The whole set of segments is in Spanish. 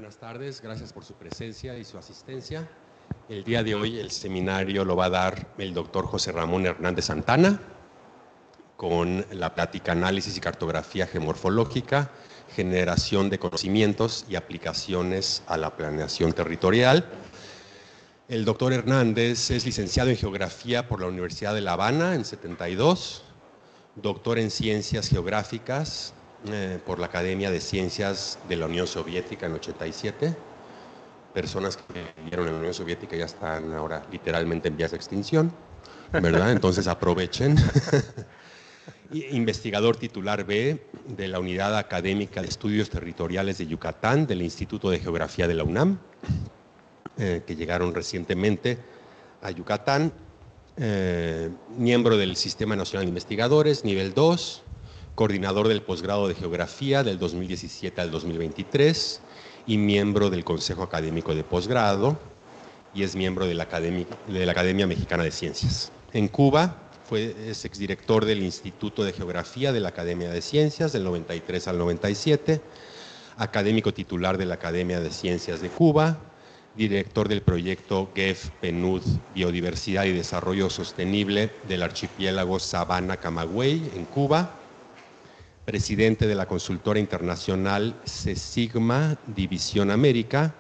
Buenas tardes, gracias por su presencia y su asistencia. El día de hoy el seminario lo va a dar el doctor José Ramón Hernández Santana con la plática Análisis y Cartografía Geomorfológica, Generación de Conocimientos y Aplicaciones a la Planeación Territorial. El doctor Hernández es licenciado en Geografía por la Universidad de La Habana en 72, doctor en Ciencias Geográficas por la Academia de Ciencias de la Unión Soviética en 87. Personas que vivieron en la Unión Soviética ya están ahora literalmente en vías de extinción, ¿verdad? Entonces aprovechen. Investigador titular B de la Unidad Académica de Estudios Territoriales de Yucatán del Instituto de Geografía de la UNAM, que llegaron recientemente a Yucatán. Miembro del Sistema Nacional de Investigadores, nivel 2, coordinador del posgrado de Geografía del 2017 al 2023 y miembro del Consejo Académico de Posgrado y es miembro de la Academia Mexicana de Ciencias. En Cuba es exdirector del Instituto de Geografía de la Academia de Ciencias del 93 al 97, académico titular de la Academia de Ciencias de Cuba, director del proyecto GEF-PNUD Biodiversidad y Desarrollo Sostenible del archipiélago Sabana-Camagüey en Cuba, presidente de la consultora internacional CESIGMA División América,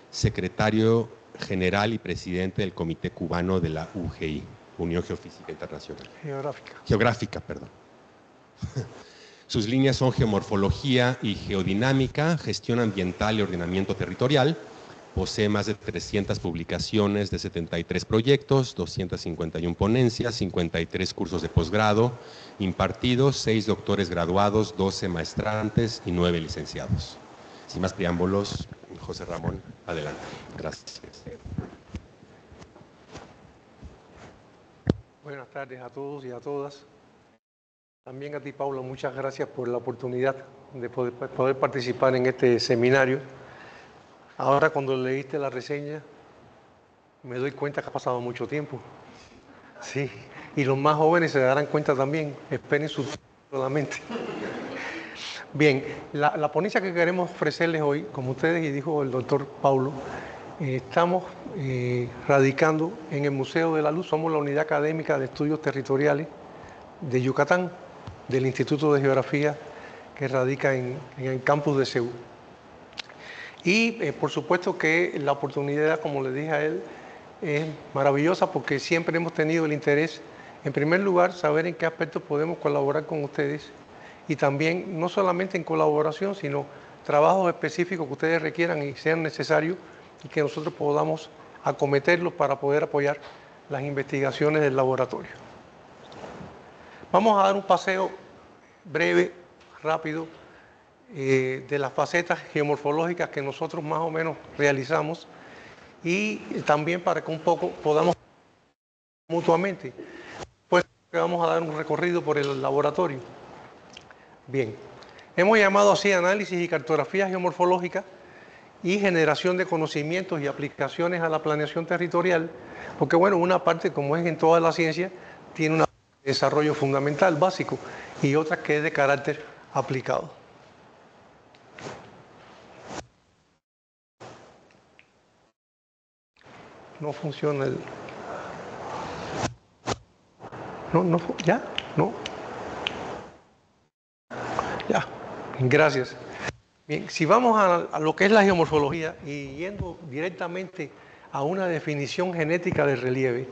secretario general y presidente del Comité Cubano de la UGI, Unión Geofísica Internacional. Geográfica, perdón. Sus líneas son geomorfología y geodinámica, gestión ambiental y ordenamiento territorial. Posee más de 300 publicaciones de 73 proyectos, 251 ponencias, 53 cursos de posgrado impartidos, 6 doctores graduados, 12 maestrantes y 9 licenciados. Sin más preámbulos, José Ramón, adelante. Gracias. Buenas tardes a todos y a todas. También a ti, Paula, muchas gracias por la oportunidad de poder participar en este seminario. Ahora, cuando leíste la reseña, me doy cuenta que ha pasado mucho tiempo. Sí, y los más jóvenes se darán cuenta también. Esperen su solamente. Bien, la ponencia que queremos ofrecerles hoy, como ustedes y dijo el doctor Paulo, estamos radicando en el Museo de la Luz. Somos la Unidad Académica de Estudios Territoriales de Yucatán, del Instituto de Geografía que radica en el campus de Ceú. Y por supuesto que la oportunidad, como le dije a él, es maravillosa porque siempre hemos tenido el interés, en primer lugar, saber en qué aspectos podemos colaborar con ustedes y también no solamente en colaboración, sino trabajos específicos que ustedes requieran y sean necesarios y que nosotros podamos acometerlos para poder apoyar las investigaciones del laboratorio. Vamos a dar un paseo breve, rápido, de las facetas geomorfológicas que nosotros más o menos realizamos y también para que un poco podamos mutuamente. Pues vamos a dar un recorrido por el laboratorio. Bien, hemos llamado así análisis y cartografía geomorfológica y generación de conocimientos y aplicaciones a la planeación territorial, porque bueno, una parte, como es en toda la ciencia, tiene un desarrollo fundamental, básico, y otra que es de carácter aplicado. No funciona el... ¿Ya? ¿No? Ya, gracias. Bien, si vamos a lo que es la geomorfología y yendo directamente a una definición genética del relieve,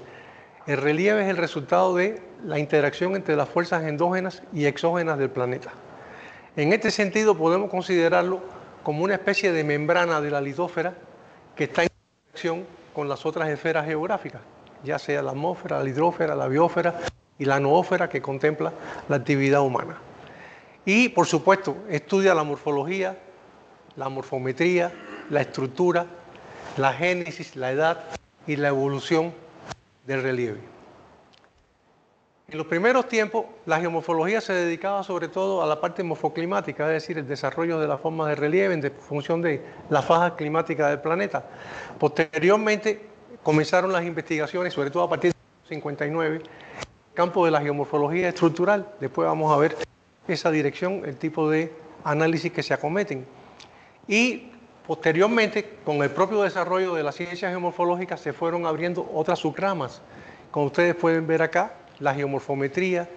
el relieve es el resultado de la interacción entre las fuerzas endógenas y exógenas del planeta. En este sentido podemos considerarlo como una especie de membrana de la litosfera que está en interacción con las otras esferas geográficas, ya sea la atmósfera, la hidrósfera, la biosfera y la noósfera que contempla la actividad humana. Y, por supuesto, estudia la morfología, la morfometría, la estructura, la génesis, la edad y la evolución del relieve. En los primeros tiempos, la geomorfología se dedicaba sobre todo a la parte morfoclimática, es decir, el desarrollo de las formas de relieve en función de la faja climática del planeta. Posteriormente, comenzaron las investigaciones, sobre todo a partir de 1959, en el campo de la geomorfología estructural. Después vamos a ver esa dirección, el tipo de análisis que se acometen. Y Posteriormente, con el propio desarrollo de las ciencias geomorfológicas, se fueron abriendo otras subramas. Como ustedes pueden ver acá, la geomorfometría,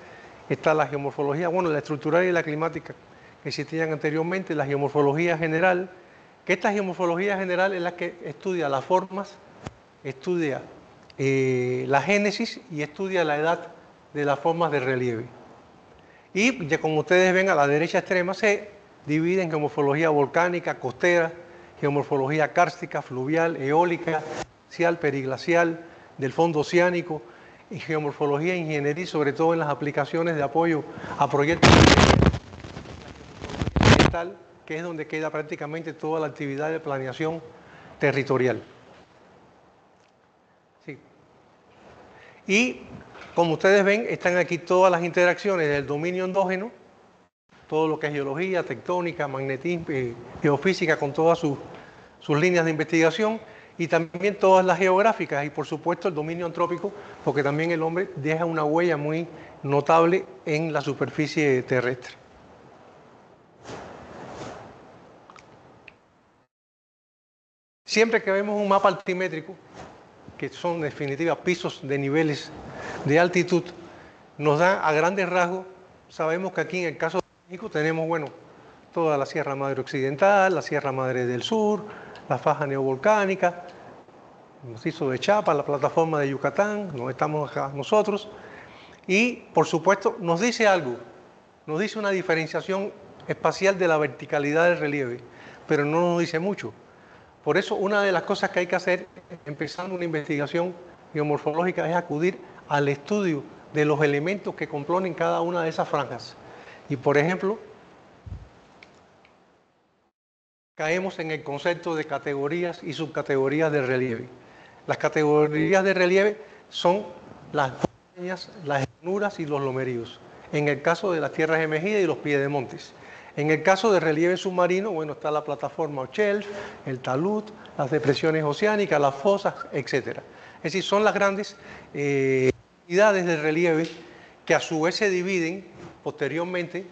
está la geomorfología, bueno, la estructural y la climática que existían anteriormente, la geomorfología general, que esta geomorfología general es la que estudia las formas, estudia la génesis y estudia la edad de las formas de relieve. Y ya como ustedes ven a la derecha extrema se divide en geomorfología volcánica, costera, geomorfología kárstica, fluvial, eólica, glacial, periglacial, del fondo oceánico y geomorfología ingenieril, sobre todo en las aplicaciones de apoyo a proyectos ambiental, que es donde queda prácticamente toda la actividad de planeación territorial. Sí. Y como ustedes ven, están aquí todas las interacciones del dominio endógeno, todo lo que es geología, tectónica, magnetismo, geofísica, con todas sus líneas de investigación, y también todas las geográficas, y por supuesto el dominio antrópico, porque también el hombre deja una huella muy notable en la superficie terrestre. Siempre que vemos un mapa altimétrico, que son en definitiva pisos de niveles de altitud, nos da a grandes rasgos, sabemos que aquí en el caso de México tenemos, bueno, toda la Sierra Madre Occidental, la Sierra Madre del Sur, la faja neovolcánica, el macizo de Chiapas, la plataforma de Yucatán, donde estamos acá nosotros, y por supuesto nos dice algo, nos dice una diferenciación espacial de la verticalidad del relieve, pero no nos dice mucho. Por eso una de las cosas que hay que hacer, empezando una investigación geomorfológica, es acudir al estudio de los elementos que componen cada una de esas franjas. Y por ejemplo, caemos en el concepto de categorías y subcategorías de relieve. Las categorías de relieve son las montañas, las llanuras y los lomeríos. En el caso de las tierras emergidas y los piedemontes. En el caso de relieve submarino, bueno, está la plataforma o shelf, el talud, las depresiones oceánicas, las fosas, etc. Es decir, son las grandes unidades de relieve que a su vez se dividen posteriormente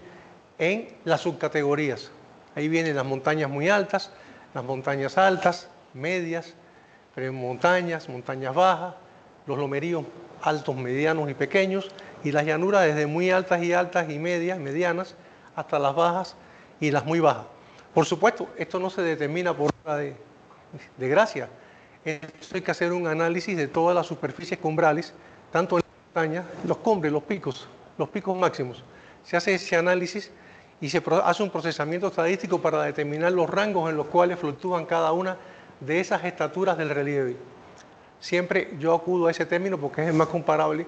en las subcategorías. Ahí vienen las montañas muy altas, las montañas altas, medias, montañas bajas, los lomeríos altos, medianos y pequeños, y las llanuras desde muy altas y medias, medianas, hasta las bajas y las muy bajas. Por supuesto, esto no se determina por obra de gracia. Esto hay que hacer un análisis de todas las superficies cumbrales, tanto en las montañas, los cumbres, los picos máximos. Se hace ese análisis y se hace un procesamiento estadístico para determinar los rangos en los cuales fluctúan cada una de esas estaturas del relieve. Siempre yo acudo a ese término porque es el más comparable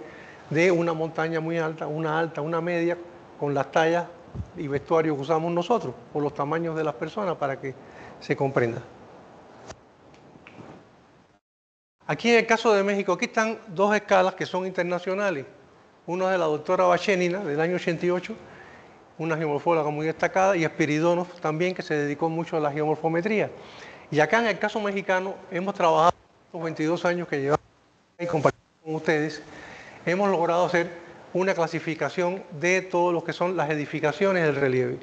de una montaña muy alta, una media, con las tallas y vestuarios que usamos nosotros, o los tamaños de las personas, para que se comprenda. Aquí en el caso de México, aquí están dos escalas que son internacionales. Una de la doctora Bachenina, del año 88, una geomorfóloga muy destacada, y Espiridonov también, que se dedicó mucho a la geomorfometría. Y acá en el caso mexicano hemos trabajado estos 22 años que llevamos y compartiendo con ustedes, hemos logrado hacer una clasificación de todo lo que son las edificaciones del relieve.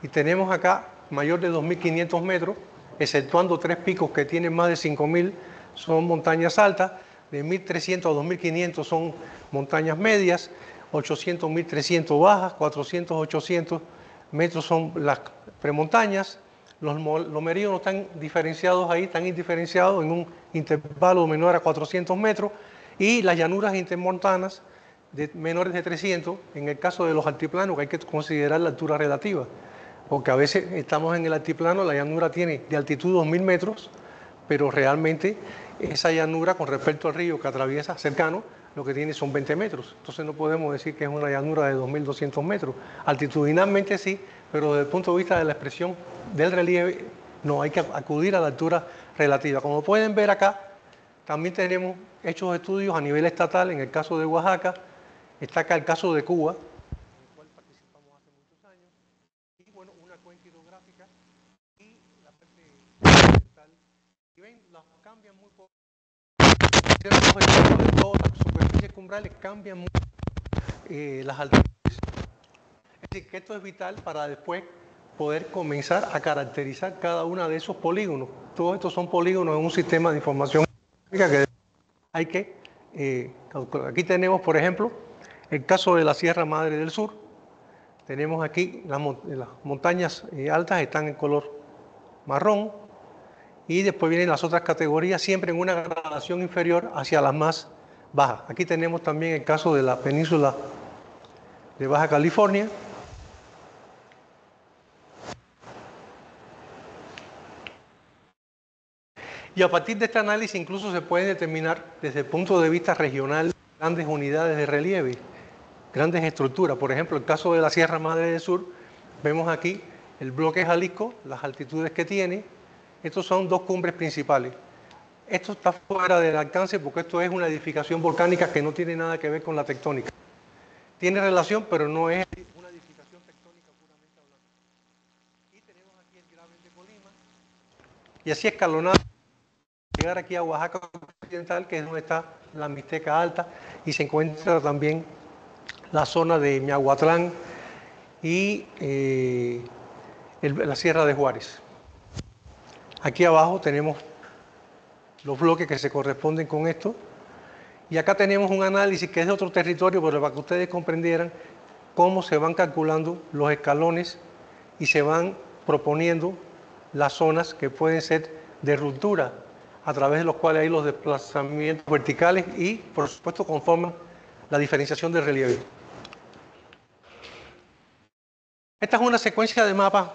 Y tenemos acá mayor de 2.500 metros, exceptuando 3 picos que tienen más de 5.000, son montañas altas, de 1.300 a 2.500 son montañas medias, 800, 1.300 bajas, 400, 800 metros son las premontañas. Los lomeríos no están diferenciados ahí, están indiferenciados en un intervalo menor a 400 metros, y las llanuras intermontanas de menores de 300, en el caso de los altiplanos, que hay que considerar la altura relativa, porque a veces estamos en el altiplano, la llanura tiene de altitud 2.000 metros, pero realmente esa llanura con respecto al río que atraviesa cercano, lo que tiene son 20 metros. Entonces no podemos decir que es una llanura de 2.200 metros. Altitudinalmente sí, pero desde el punto de vista de la expresión del relieve, no, hay que acudir a la altura relativa. Como pueden ver acá, también tenemos hechos estudios a nivel estatal, en el caso de Oaxaca, está acá el caso de Cuba, en el cual participamos hace muchos años, y bueno, una cuenca hidrográfica y la parte ambiental. Y ven, las cambian muy poco. Ciertos estudios de todas las superficies cumbrales cambian mucho las altitudes. Es decir, que esto es vital para después poder comenzar a caracterizar cada uno de esos polígonos. Todos estos son polígonos en un sistema de información que hay que calcular. Aquí tenemos, por ejemplo, el caso de la Sierra Madre del Sur. Tenemos aquí las montañas altas, están en color marrón, y después vienen las otras categorías, siempre en una gradación inferior hacia las más bajas. Aquí tenemos también el caso de la península de Baja California. Y a partir de este análisis incluso se puede determinar desde el punto de vista regional grandes unidades de relieve, grandes estructuras. Por ejemplo, el caso de la Sierra Madre del Sur, vemos aquí el bloque Jalisco, las altitudes que tiene. Estos son dos cumbres principales. Esto está fuera del alcance porque esto es una edificación volcánica que no tiene nada que ver con la tectónica. Tiene relación, pero no es una edificación tectónica puramente hablando. Y tenemos aquí el Graben de Colima. Y así escalonado, llegar aquí a Oaxaca Occidental, que es donde está la Mixteca Alta, y se encuentra también la zona de Miahuatlán y la Sierra de Juárez. Aquí abajo tenemos los bloques que se corresponden con esto. Y acá tenemos un análisis que es de otro territorio, pero para que ustedes comprendieran cómo se van calculando los escalones y se van proponiendo las zonas que pueden ser de ruptura, a través de los cuales hay los desplazamientos verticales y, por supuesto, conforman la diferenciación del relieve. Esta es una secuencia de mapas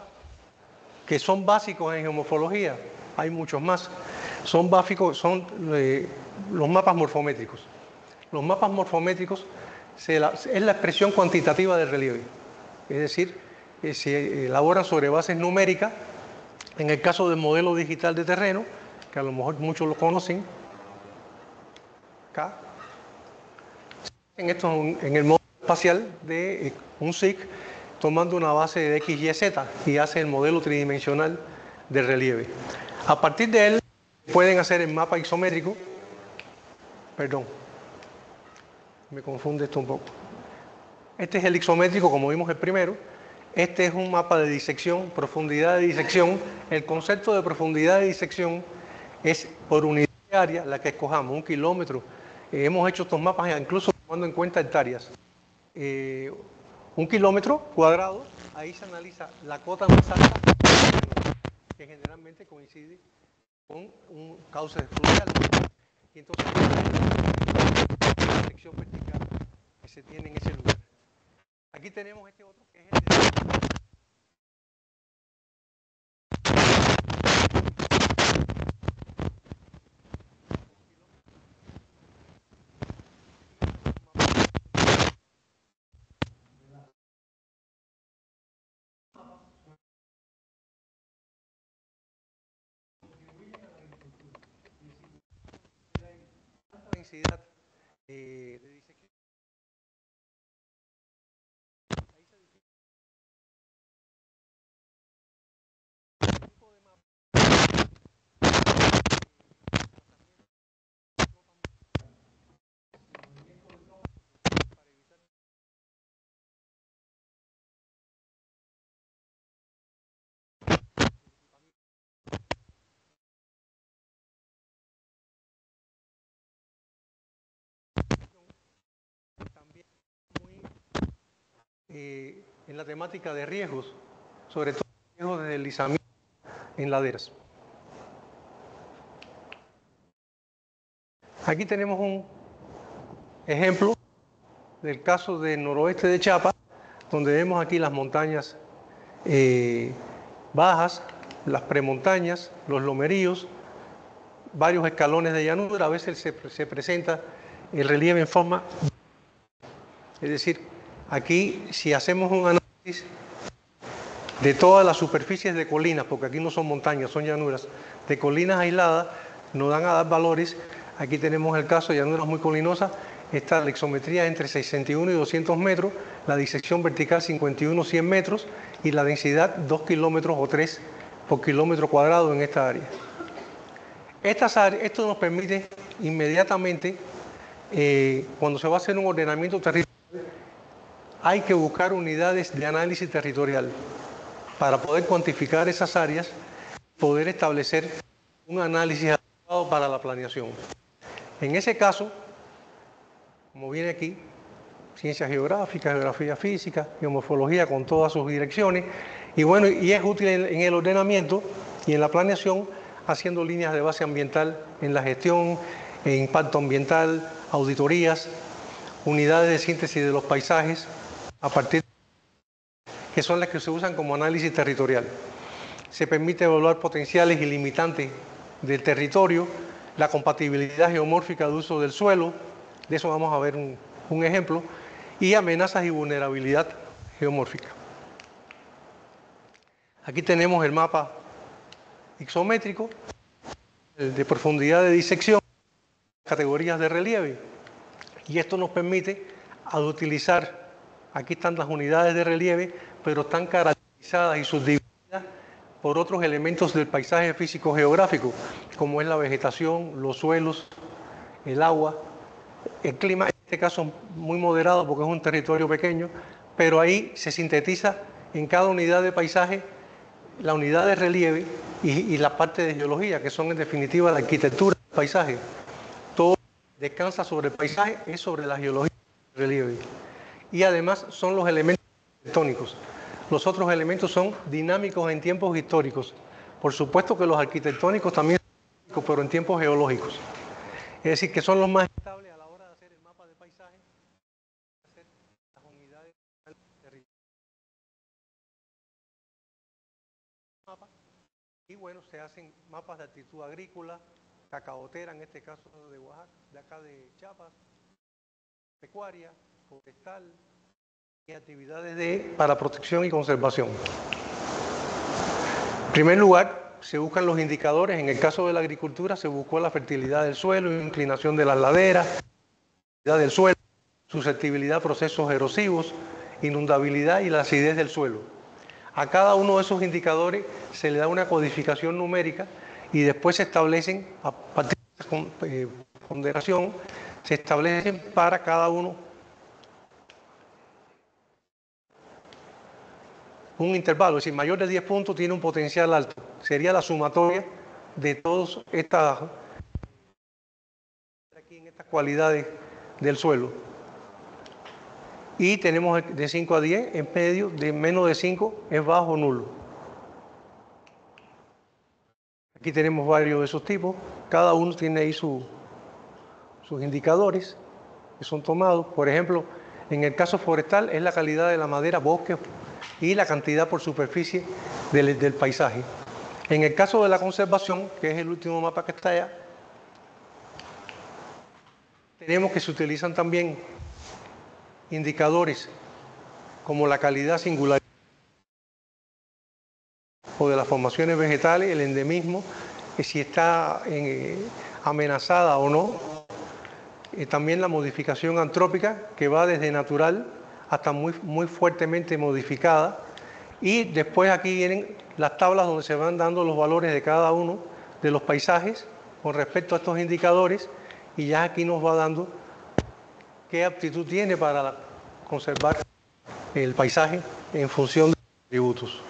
que son básicos en geomorfología, hay muchos más. Son básicos, son los mapas morfométricos. Los mapas morfométricos es la expresión cuantitativa del relieve, es decir, se elaboran sobre bases numéricas. En el caso del modelo digital de terreno, que a lo mejor muchos lo conocen, acá, en esto en el módulo espacial de un SIC, tomando una base de X, Y, Z y hace el modelo tridimensional de relieve. A partir de él pueden hacer el mapa isométrico. Perdón, me confunde esto un poco. Este es el isométrico, como vimos el primero. Este es un mapa de disección, profundidad de disección. El concepto de profundidad de disección es por unidad de área la que escojamos, 1 kilómetro. Hemos hecho estos mapas incluso tomando en cuenta hectáreas. 1 kilómetro cuadrado, ahí se analiza la cota más alta, que generalmente coincide con un cauce fluvial. Y entonces la sección vertical que se tiene en ese lugar. Aquí tenemos este otro que es el de densidad de disección. Ahí se define el tipo de mapa. Para evitar también muy en la temática de riesgos, sobre todo riesgos de deslizamiento en laderas. Aquí tenemos un ejemplo del caso del noroeste de Chiapas, donde vemos aquí las montañas bajas, las premontañas, los lomeríos, varios escalones de llanura. A veces se presenta el relieve en forma, es decir, aquí si hacemos un análisis de todas las superficies de colinas, porque aquí no son montañas, son llanuras, de colinas aisladas, nos dan a dar valores. Aquí tenemos el caso de llanuras muy colinosas. Esta lexometría entre 61 y 200 metros, la disección vertical 51, 100 metros y la densidad 2 kilómetros o 3 por kilómetro cuadrado en esta área. Esto nos permite inmediatamente, cuando se va a hacer un ordenamiento territorial, hay que buscar unidades de análisis territorial para poder cuantificar esas áreas, poder establecer un análisis adecuado para la planeación. En ese caso, como viene aquí, ciencias geográficas, geografía física, geomorfología con todas sus direcciones, y bueno, y es útil en el ordenamiento y en la planeación, haciendo líneas de base ambiental en la gestión, en impacto ambiental, auditorías, unidades de síntesis de los paisajes, a partir que son las que se usan como análisis territorial. Se permite evaluar potenciales y limitantes del territorio, la compatibilidad geomórfica de uso del suelo, de eso vamos a ver un ejemplo, y amenazas y vulnerabilidad geomórfica. Aquí tenemos el mapa isométrico, el de profundidad de disección, categorías de relieve, y esto nos permite al utilizar, aquí están las unidades de relieve, pero están caracterizadas y subdivididas por otros elementos del paisaje físico-geográfico, como es la vegetación, los suelos, el agua, el clima, en este caso muy moderado porque es un territorio pequeño, pero ahí se sintetiza en cada unidad de paisaje la unidad de relieve y la parte de geología, que son en definitiva la arquitectura del paisaje. Todo descansa sobre el paisaje, es sobre la geología del relieve. Y además son los elementos arquitectónicos. Los otros elementos son dinámicos en tiempos históricos. Por supuesto que los arquitectónicos también son dinámicos, pero en tiempos geológicos. Es decir, que son los más estables a la hora de hacer el mapa de paisaje, hacer las unidades de territorio. Y bueno, se hacen mapas de altitud agrícola, cacaotera, en este caso de Oaxaca, de acá de Chiapas, pecuaria, forestal y actividades para protección y conservación. En primer lugar, se buscan los indicadores. En el caso de la agricultura se buscó la fertilidad del suelo, inclinación de las laderas, fertilidad del suelo, susceptibilidad a procesos erosivos, inundabilidad y la acidez del suelo. A cada uno de esos indicadores se le da una codificación numérica y después se establecen, a partir de esa ponderación, se establecen para cada uno un intervalo, es decir, mayor de 10 puntos tiene un potencial alto. Sería la sumatoria de todas estas cualidades del suelo. Y tenemos de 5 a 10, en medio de menos de 5 es bajo o nulo. Aquí tenemos varios de esos tipos, cada uno tiene ahí sus indicadores que son tomados. Por ejemplo, en el caso forestal es la calidad de la madera, bosque y la cantidad por superficie del paisaje. En el caso de la conservación, que es el último mapa que está allá, tenemos que se utilizan también indicadores como la calidad singular o de las formaciones vegetales, el endemismo, si está amenazada o no, también la modificación antrópica, que va desde natural hasta muy fuertemente modificada, y después aquí vienen las tablas donde se van dando los valores de cada uno de los paisajes con respecto a estos indicadores, y ya aquí nos va dando qué aptitud tiene para conservar el paisaje en función de los atributos.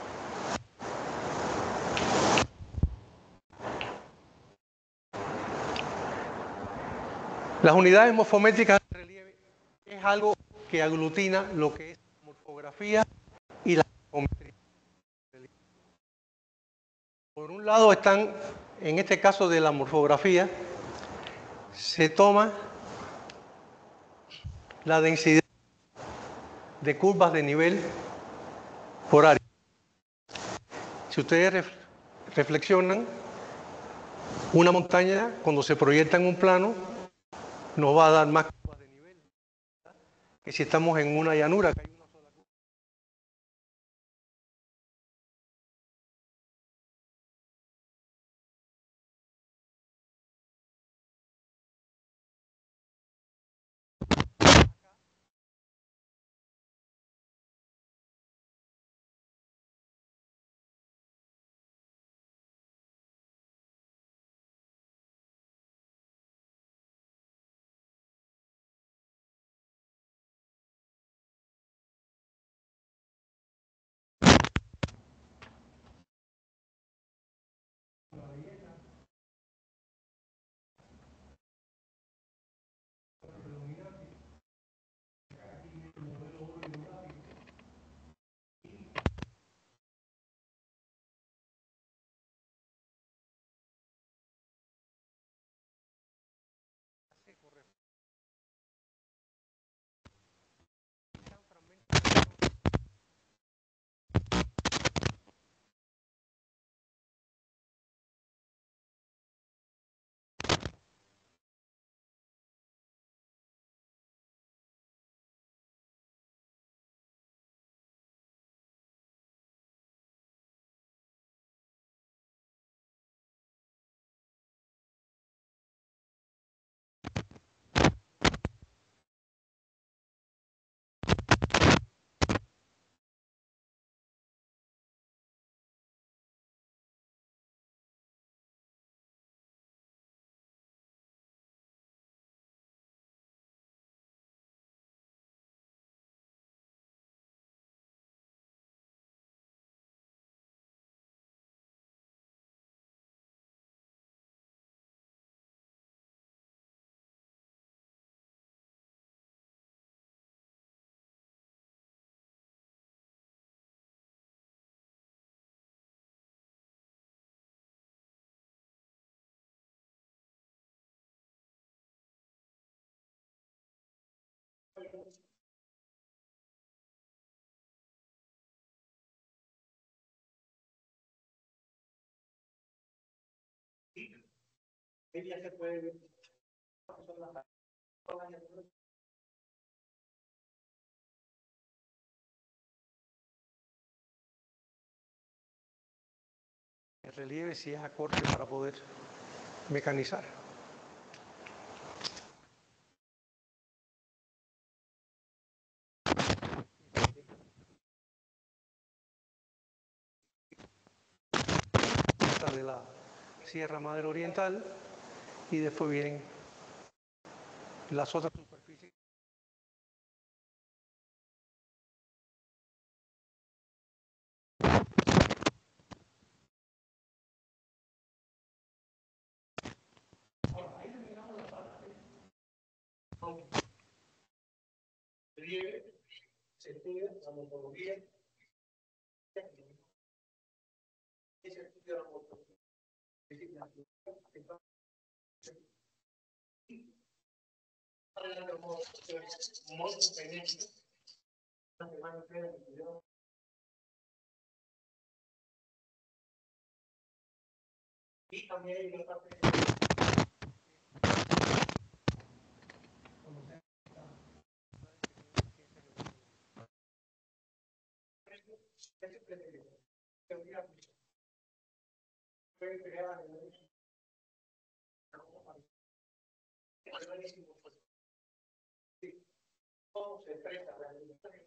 Las unidades morfométricas de relieve es algo que aglutina lo que es la morfografía y la geometría. Por un lado están, en este caso de la morfografía, se toma la densidad de curvas de nivel por área. Si ustedes reflexionan, una montaña cuando se proyecta en un plano nos va a dar más curvas de nivel que si estamos en una llanura. El relieve sí es acorde para poder mecanizar. Esta de la Sierra Madre Oriental y después vienen las otras superficies. Se estudia la morfología, se estudia la morfología, y también hay una parte todo se expresa la planetaria.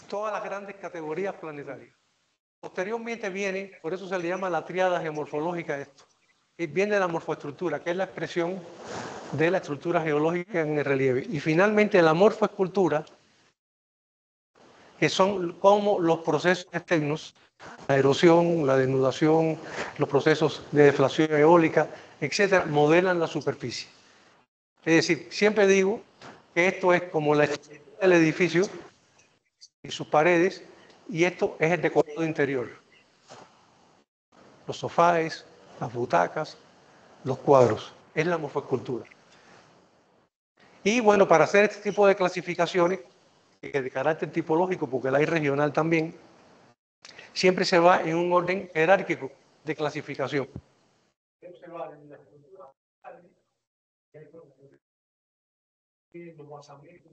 Todas las grandes categorías planetarias. Posteriormente viene, por eso se le llama la tríada geomorfológica esto, y viene la morfoestructura, que es la expresión de la estructura geológica en el relieve. Y finalmente la morfoescultura, que son como los procesos externos, la erosión, la denudación, los procesos de deflación eólica, etcétera, modelan la superficie. Es decir, siempre digo que esto es como la estructura del edificio y sus paredes, y esto es el decorado interior. Los sofás, las butacas, los cuadros. Es la morfoescultura. Y bueno, para hacer este tipo de clasificaciones, de carácter tipológico, porque la hay regional también, siempre se va en un orden jerárquico de clasificación. Se va en la estructura los basamentos,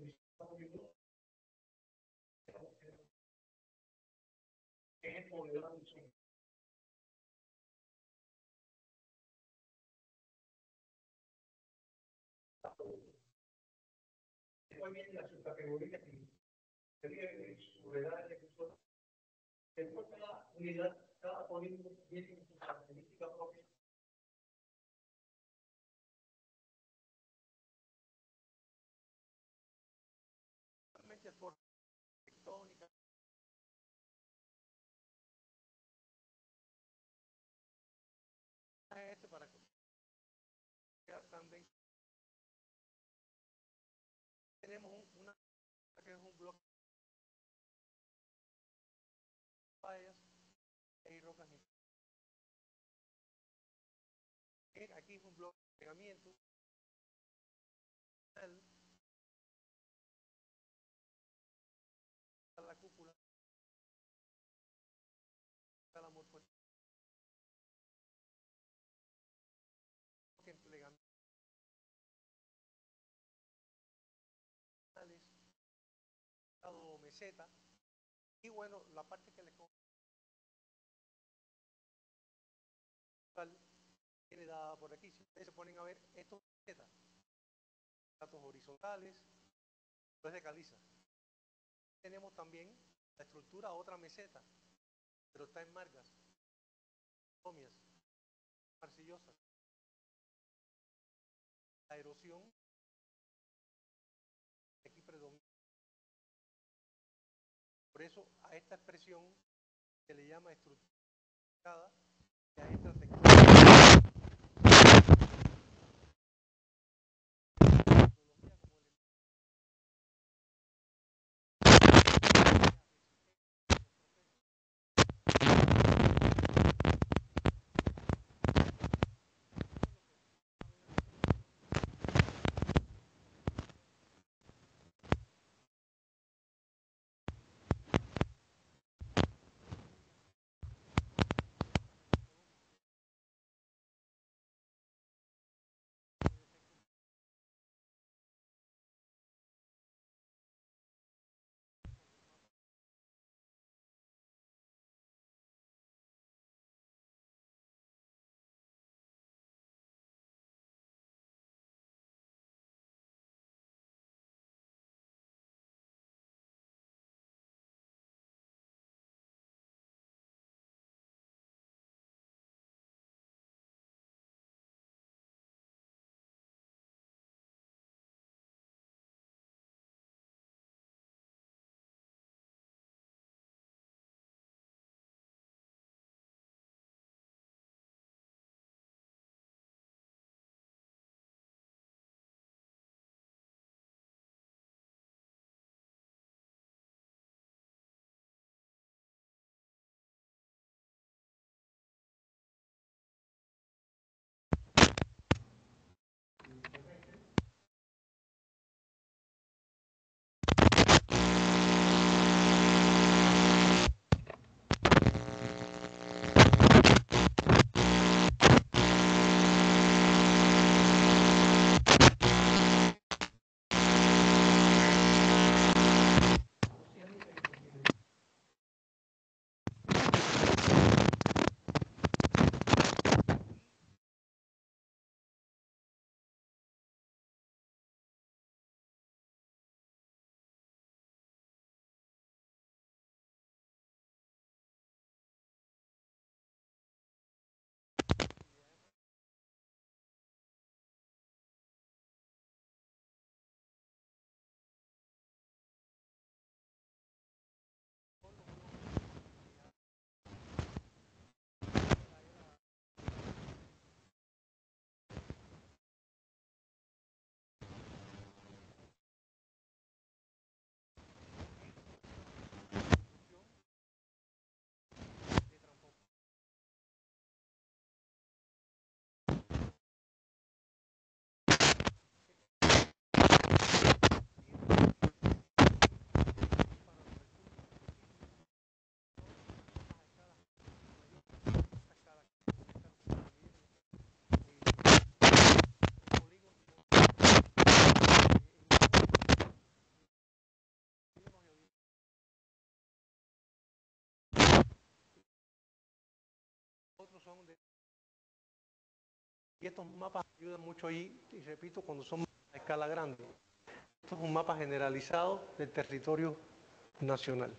Después vienen las subcategorías y su edad de persona. Después cada unidad, cada polígono tiene sus características propias. Realmente por tectónica. Para que también tenemos una que es un bloque de fallas y rocas. Aquí es un bloque de pegamiento. La cúpula. La morfología. Que emplean meseta. Y bueno, la parte que le tiene dada por aquí. Si ustedes se ponen a ver, estos mesetas, datos horizontales, es de caliza. Tenemos también la estructura otra meseta, pero está en margas, comias, arcillosas. La erosión aquí predomina. Por eso a esta expresión se le llama estructurada y a esta textura. Otros son de... Y estos mapas ayudan mucho ahí, y repito, cuando son a escala grande. Esto es un mapa generalizado del territorio nacional.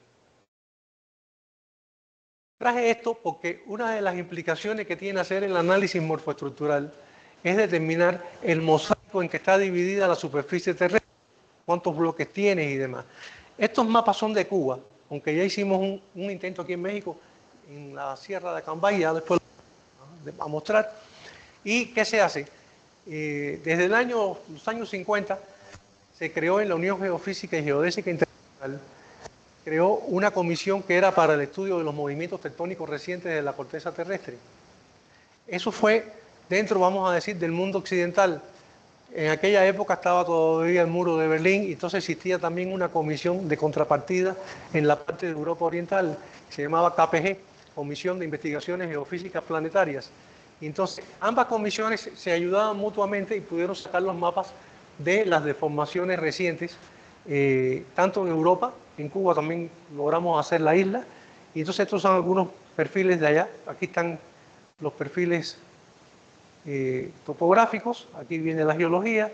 Traje esto porque una de las implicaciones que tiene hacer el análisis morfoestructural es determinar el mosaico en que está dividida la superficie terrestre, cuántos bloques tiene y demás. Estos mapas son de Cuba, aunque ya hicimos un intento aquí en México, en la Sierra de Acambay, ya después lo vamos a mostrar. ¿Y qué se hace? Desde los años 50 se creó en la Unión Geofísica y Geodésica Internacional, creó una comisión que era para el estudio de los movimientos tectónicos recientes de la corteza terrestre. Eso fue dentro, vamos a decir, del mundo occidental. En aquella época estaba todavía el muro de Berlín y entonces existía también una comisión de contrapartida en la parte de Europa Oriental, que se llamaba KPG, Comisión de Investigaciones Geofísicas Planetarias. Y entonces ambas comisiones se ayudaban mutuamente y pudieron sacar los mapas de las deformaciones recientes, tanto en Europa, en Cuba también logramos hacer la isla, y entonces estos son algunos perfiles de allá. Aquí están los perfiles topográficos, aquí viene la geología,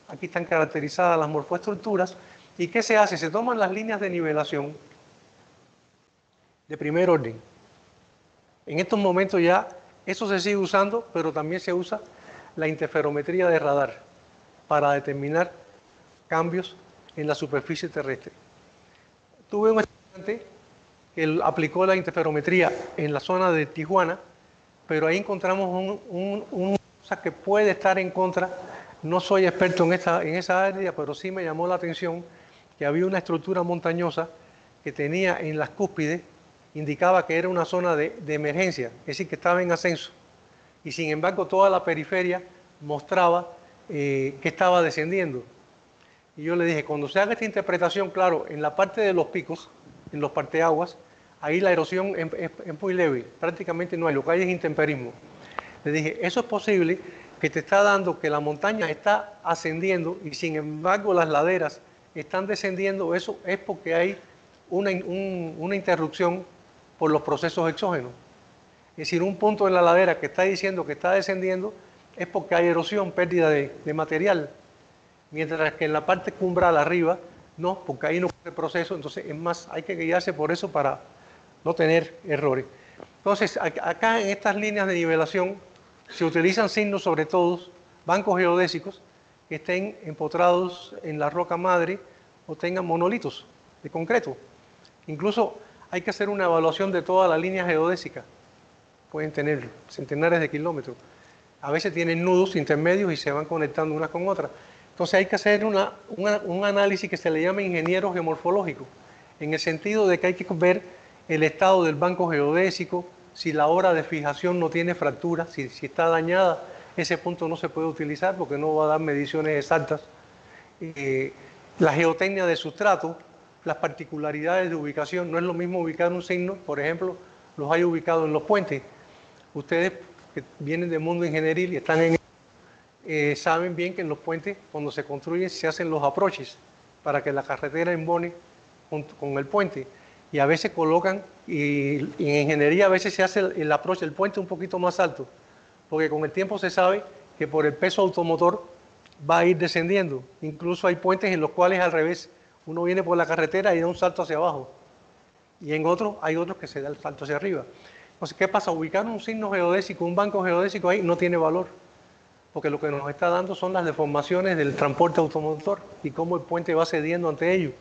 aquí están caracterizadas las morfoestructuras. ¿Y qué se hace? Se toman las líneas de nivelación de primer orden. En estos momentos ya eso se sigue usando, pero también se usa la interferometría de radar para determinar cambios en la superficie terrestre. Tuve un estudiante que aplicó la interferometría en la zona de Tijuana, pero ahí encontramos una cosa que puede estar en contra. No soy experto en esa área, pero sí me llamó la atención que había una estructura montañosa que tenía en las cúspides, indicaba que era una zona de emergencia, es decir, que estaba en ascenso. Y sin embargo, toda la periferia mostraba que estaba descendiendo. Y yo le dije, cuando se haga esta interpretación, claro, en la parte de los picos, en los parteaguas, ahí la erosión es muy leve, prácticamente no hay, lo que hay es intemperismo. Le dije, eso es posible que te está dando que la montaña está ascendiendo y sin embargo las laderas están descendiendo. Eso es porque hay una interrupción por los procesos exógenos. Es decir, un punto en la ladera que está diciendo que está descendiendo es porque hay erosión, pérdida de material. Mientras que en la parte cumbral arriba, no, porque ahí no ocurre proceso, entonces es más, hay que guiarse por eso para no tener errores. Entonces, acá en estas líneas de nivelación se utilizan signos, sobre todo bancos geodésicos, que estén empotrados en la roca madre o tengan monolitos de concreto. Incluso hay que hacer una evaluación de toda la línea geodésica. Pueden tener centenares de kilómetros. A veces tienen nudos intermedios y se van conectando unas con otras. Entonces hay que hacer un análisis que se le llama ingeniero geomorfológico, en el sentido de que hay que ver el estado del banco geodésico, si la hora de fijación no tiene fractura, si está dañada, ese punto no se puede utilizar porque no va a dar mediciones exactas. La geotecnia de sustrato, las particularidades de ubicación, no es lo mismo ubicar un signo, por ejemplo, los hay ubicados en los puentes. Ustedes que vienen del mundo ingenieril y están en saben bien que en los puentes, cuando se construyen, se hacen los approaches para que la carretera embone junto con el puente. Y a veces colocan, y en ingeniería a veces se hace el approach del puente un poquito más alto, porque con el tiempo se sabe que por el peso automotor va a ir descendiendo. Incluso hay puentes en los cuales al revés, uno viene por la carretera y da un salto hacia abajo. Y en otros, hay otros que se da el salto hacia arriba. Entonces, ¿qué pasa? Ubicar un signo geodésico, un banco geodésico ahí no tiene valor, porque lo que nos está dando son las deformaciones del transporte automotor y cómo el puente va cediendo ante ello.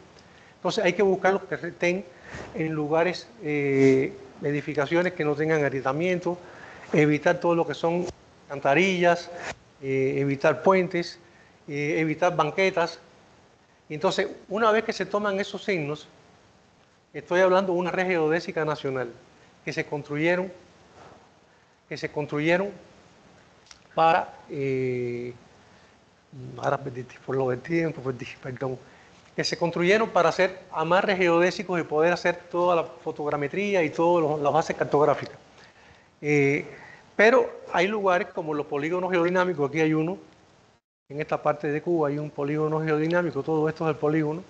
Entonces hay que buscar los que estén en lugares, edificaciones que no tengan agrietamiento, evitar todo lo que son alcantarillas, evitar puentes, evitar banquetas. Entonces, una vez que se toman esos signos, estoy hablando de una red geodésica nacional que se construyeron para, ahora por lo del tiempo, perdón, que se construyeron para hacer amarres geodésicos y poder hacer toda la fotogrametría y todas las bases cartográficas. Pero hay lugares como los polígonos geodinámicos, aquí hay uno, en esta parte de Cuba hay un polígono geodinámico, todo esto es el polígono,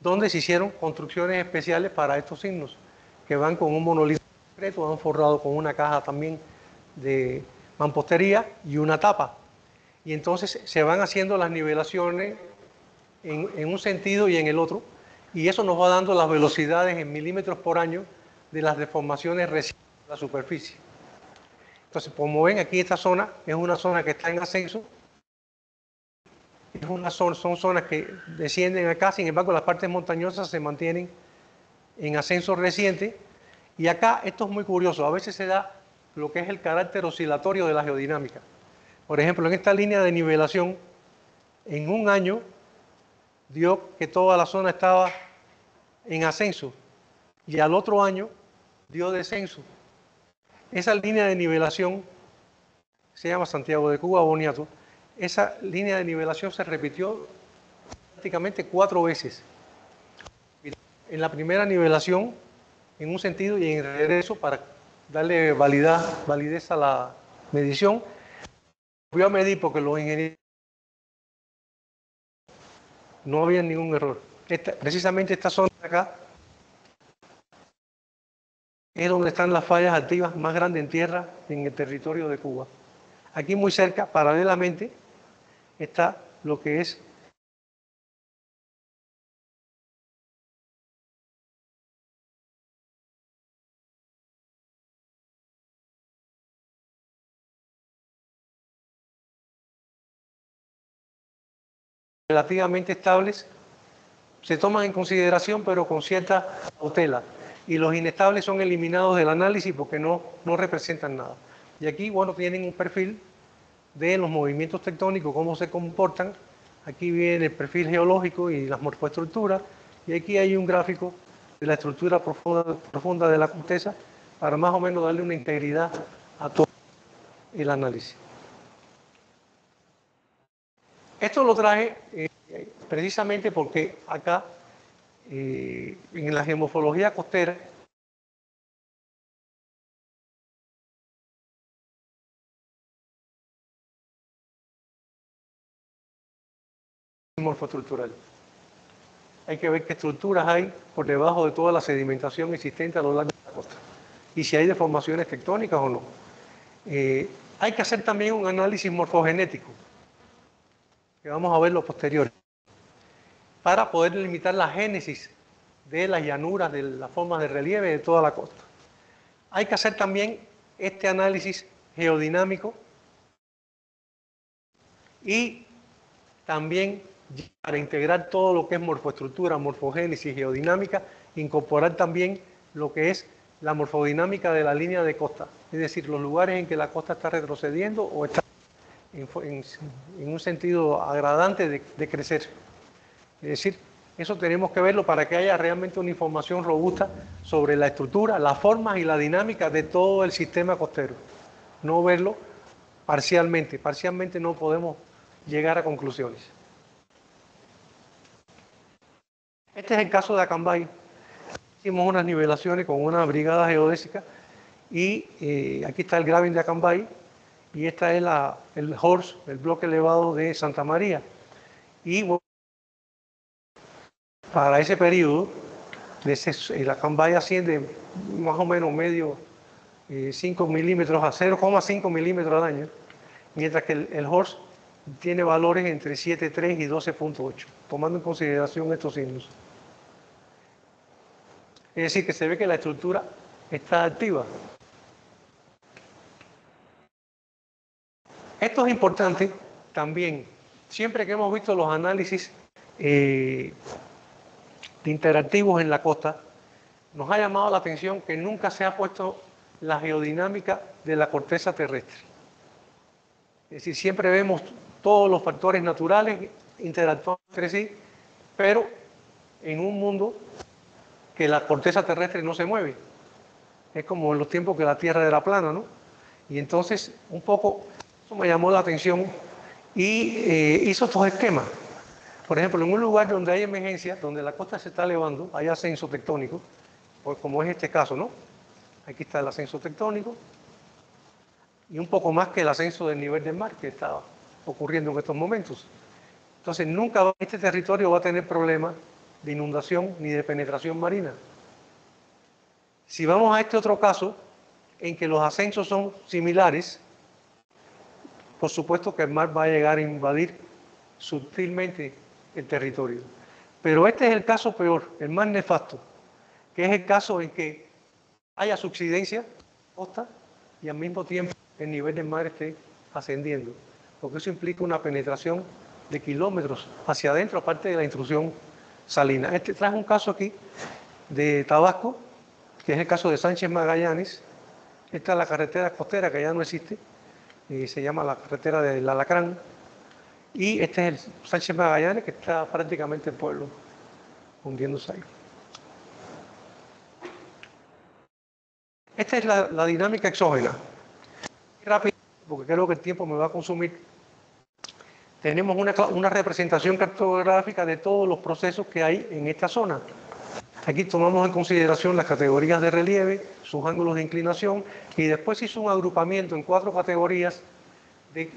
donde se hicieron construcciones especiales para estos signos, que van con un monolito concreto, van forrados con una caja también de mampostería y una tapa. y entonces se van haciendo las nivelaciones en un sentido y en el otro, y eso nos va dando las velocidades en milímetros por año de las deformaciones recientes de la superficie. Entonces, como ven, aquí esta zona es una zona que está en ascenso, son zonas que descienden acá, sin embargo las partes montañosas se mantienen en ascenso reciente, y acá esto es muy curioso, a veces se da lo que es el carácter oscilatorio de la geodinámica. Por ejemplo, en esta línea de nivelación, en un año dio que toda la zona estaba en ascenso y al otro año dio descenso. Esa línea de nivelación se llama Santiago de Cuba Boniato. Esa línea de nivelación se repitió prácticamente 4 veces. En la primera nivelación, en un sentido, y en regreso, para darle validez a la medición, voy a medir porque los ingenieros no había ningún error. Precisamente esta zona de acá es donde están las fallas activas más grandes en tierra en el territorio de Cuba. Aquí muy cerca, paralelamente, está lo que es relativamente estables, se toman en consideración pero con cierta cautela, y los inestables son eliminados del análisis porque no representan nada. Y aquí, bueno, tienen un perfil de los movimientos tectónicos, cómo se comportan. Aquí viene el perfil geológico y las morfoestructuras, y aquí hay un gráfico de la estructura profunda de la corteza para más o menos darle una integridad a todo el análisis. Esto lo traje precisamente porque acá, en la geomorfología costera, morfoestructural. Hay que ver qué estructuras hay por debajo de toda la sedimentación existente a lo largo de la costa y si hay deformaciones tectónicas o no. Hay que hacer también un análisis morfogenético, que vamos a ver lo posterior, para poder limitar la génesis de las llanuras, de las formas de relieve de toda la costa. Hay que hacer también este análisis geodinámico y también, para integrar todo lo que es morfoestructura, morfogénesis, geodinámica, incorporar también lo que es la morfodinámica de la línea de costa, es decir, los lugares en que la costa está retrocediendo o está en un sentido agradante de crecer. Es decir, eso tenemos que verlo para que haya realmente una información robusta sobre la estructura, las formas y la dinámica de todo el sistema costero. No verlo parcialmente. Parcialmente no podemos llegar a conclusiones. Este es el caso de Acambay. Hicimos unas nivelaciones con una brigada geodésica y aquí está el Graben de Acambay y esta es el HORS, el bloque elevado de Santa María. Y bueno, para ese periodo, el Acambay asciende más o menos 5 milímetros a 0,5 milímetros al año, mientras que el HORS tiene valores entre 7,3 y 12,8, tomando en consideración estos signos. Es decir, que se ve que la estructura está activa. Esto es importante también. Siempre que hemos visto los análisis interactivos en la costa, nos ha llamado la atención que nunca se ha puesto la geodinámica de la corteza terrestre. Es decir, siempre vemos todos los factores naturales interactuando entre sí, pero en un mundo que la corteza terrestre no se mueve. Es como en los tiempos que la Tierra era plana, ¿no? Y entonces, un poco, eso me llamó la atención y hizo estos esquemas. Por ejemplo, en un lugar donde hay emergencia, donde la costa se está elevando, hay ascenso tectónico, pues como es este caso, ¿no? Aquí está el ascenso tectónico y un poco más que el ascenso del nivel del mar que está ocurriendo en estos momentos. Entonces, nunca este territorio va a tener problemas de inundación ni de penetración marina. Si vamos a este otro caso, en que los ascensos son similares, por supuesto que el mar va a llegar a invadir sutilmente el territorio. Pero este es el caso peor, el más nefasto, que es el caso en que haya subsidencia costa y al mismo tiempo el nivel del mar esté ascendiendo, porque eso implica una penetración de kilómetros hacia adentro, aparte de la intrusión salina. Traje un caso aquí de Tabasco, que es el caso de Sánchez Magallanes. Esta es la carretera costera que ya no existe, se llama la carretera del Alacrán, y este es el Sánchez Magallanes, que está prácticamente el pueblo hundiéndose ahí. Esta es la dinámica exógena. Rápido, porque creo que el tiempo me va a consumir. Tenemos una representación cartográfica de todos los procesos que hay en esta zona. Aquí tomamos en consideración las categorías de relieve, sus ángulos de inclinación, y después hizo un agrupamiento en 4 categorías de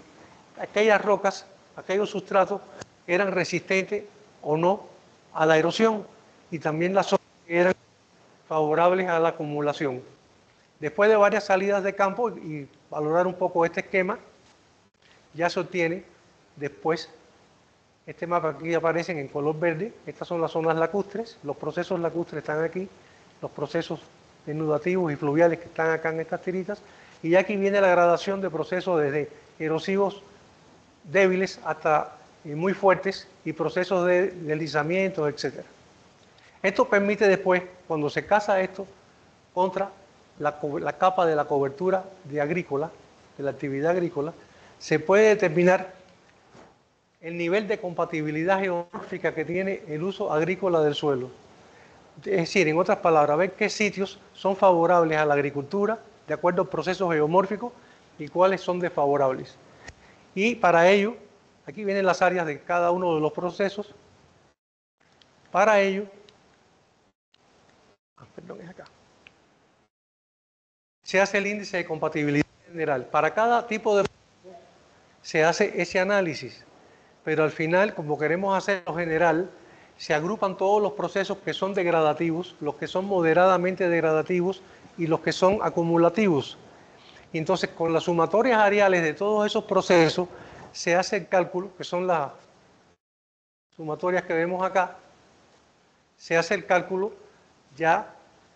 aquellas rocas, aquellos sustratos que eran resistentes o no a la erosión, y también las zonas que eran favorables a la acumulación. Después de varias salidas de campo y valorar un poco este esquema, ya se obtiene después este mapa. Aquí aparecen en color verde. Estas son las zonas lacustres. Los procesos lacustres están aquí, los procesos denudativos y fluviales que están acá en estas tiritas. Y aquí viene la gradación de procesos desde erosivos débiles hasta muy fuertes y procesos de deslizamiento, etc. Esto permite después, cuando se casa esto contra la capa de la cobertura de agrícola, de la actividad agrícola, se puede determinar el nivel de compatibilidad geomórfica que tiene el uso agrícola del suelo. Es decir, en otras palabras, ver qué sitios son favorables a la agricultura de acuerdo al proceso geomórfico y cuáles son desfavorables. Y para ello, aquí vienen las áreas de cada uno de los procesos. Para ello, es acá. Se hace el índice de compatibilidad general. Para cada tipo de proceso se hace ese análisis, pero al final, como queremos hacerlo general, se agrupan todos los procesos que son degradativos, los que son moderadamente degradativos y los que son acumulativos. Y entonces, con las sumatorias areales de todos esos procesos, se hace el cálculo, que son las sumatorias que vemos acá, se hace el cálculo ya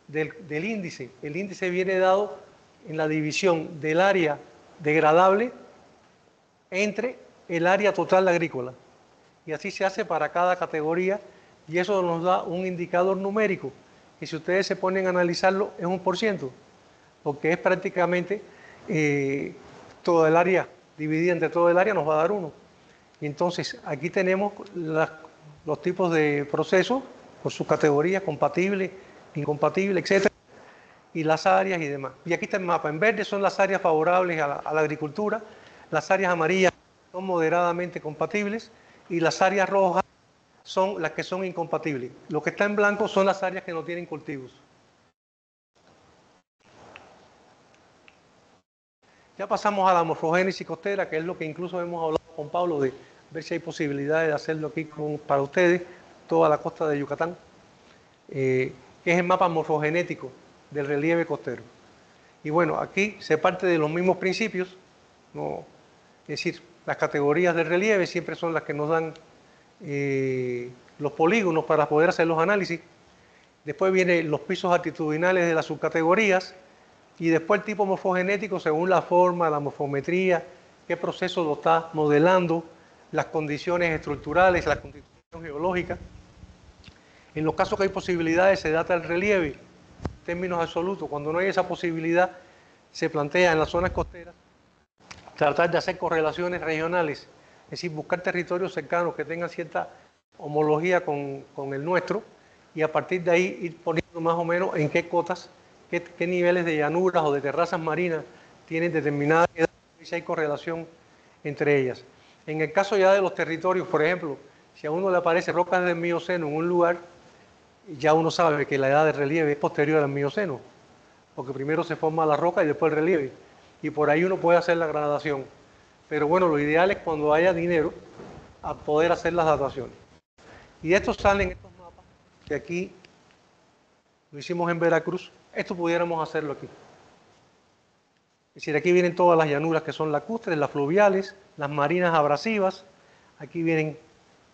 del índice. El índice viene dado en la división del área degradable entre el área total agrícola. Y así se hace para cada categoría, y eso nos da un indicador numérico, que si ustedes se ponen a analizarlo es 1%, porque es prácticamente toda el área, dividida entre todo el área nos va a dar 1. Y entonces aquí tenemos los tipos de procesos por sus categorías, compatible, incompatible, etc. Y las áreas y demás. Y aquí está el mapa. En verde son las áreas favorables a la agricultura, las áreas amarillas son moderadamente compatibles y las áreas rojas son las que son incompatibles. Lo que está en blanco son las áreas que no tienen cultivos. Ya pasamos a la morfogénesis costera, que es lo que incluso hemos hablado con Pablo, de ver si hay posibilidades de hacerlo aquí para ustedes, toda la costa de Yucatán, que es el mapa morfogenético del relieve costero. Y bueno, aquí se parte de los mismos principios, ¿no? Es decir, las categorías del relieve siempre son las que nos dan los polígonos para poder hacer los análisis. Después vienen los pisos altitudinales de las subcategorías y después el tipo morfogenético según la forma, la morfometría, qué proceso lo está modelando, las condiciones estructurales, la condición geológica. En los casos que hay posibilidades se data el relieve en términos absolutos. Cuando no hay esa posibilidad, se plantea en las zonas costeras tratar de hacer correlaciones regionales, es decir, buscar territorios cercanos que tengan cierta homología con el nuestro y a partir de ahí ir poniendo más o menos en qué cotas, qué niveles de llanuras o de terrazas marinas tienen determinadas edades y si hay correlación entre ellas. En el caso ya de los territorios, por ejemplo, si a uno le aparece rocas del Mioceno en un lugar, ya uno sabe que la edad del relieve es posterior al Mioceno, porque primero se forma la roca y después el relieve, y por ahí uno puede hacer la gradación. Pero bueno, lo ideal es cuando haya dinero a poder hacer las dataciones. Y estos salen estos mapas, que aquí lo hicimos en Veracruz, esto pudiéramos hacerlo aquí. Es decir, aquí vienen todas las llanuras que son lacustres, las fluviales, las marinas abrasivas. Aquí vienen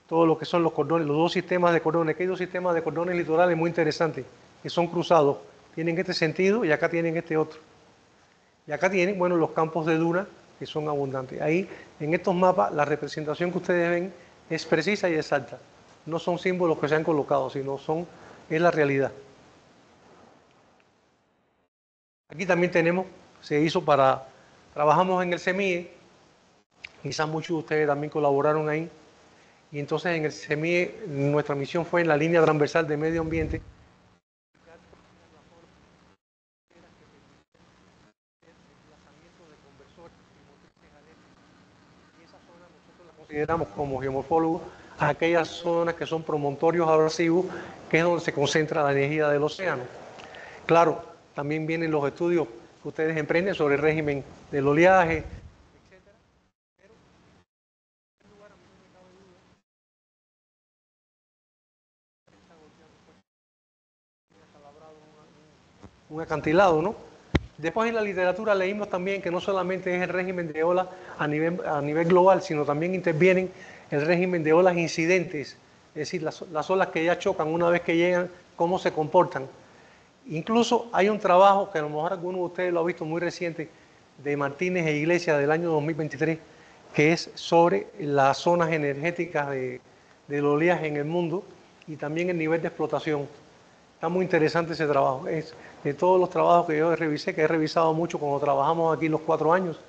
todo lo que son los cordones, los dos sistemas de cordones. Aquí hay dos sistemas de cordones litorales muy interesantes, que son cruzados. Tienen este sentido y acá tienen este otro. Y acá tienen, bueno, los campos de duna, que son abundantes. Ahí, en estos mapas, la representación que ustedes ven es precisa y exacta. No son símbolos que se han colocado, sino es la realidad. Aquí también tenemos, trabajamos en el CEMIE, quizás muchos de ustedes también colaboraron ahí, y entonces en el CEMIE nuestra misión fue en la línea transversal de medio ambiente, consideramos como geomorfólogos aquellas zonas que son promontorios abrasivos, que es donde se concentra la energía del océano. Claro, también vienen los estudios que ustedes emprenden sobre el régimen del oleaje, etcétera. Pero, en primer lugar, a mí no me cabe duda, un acantilado, ¿no? Después en la literatura leímos también que no solamente es el régimen de olas a nivel global, sino también intervienen el régimen de olas incidentes, es decir, las olas que ya chocan una vez que llegan, cómo se comportan. Incluso hay un trabajo que a lo mejor alguno de ustedes lo ha visto muy reciente, de Martínez e Iglesias del año 2023, que es sobre las zonas energéticas del oleaje en el mundo y también el nivel de explotación. Está muy interesante ese trabajo. Es de todos los trabajos que yo revisé, que he revisado mucho cuando trabajamos aquí los 4 años,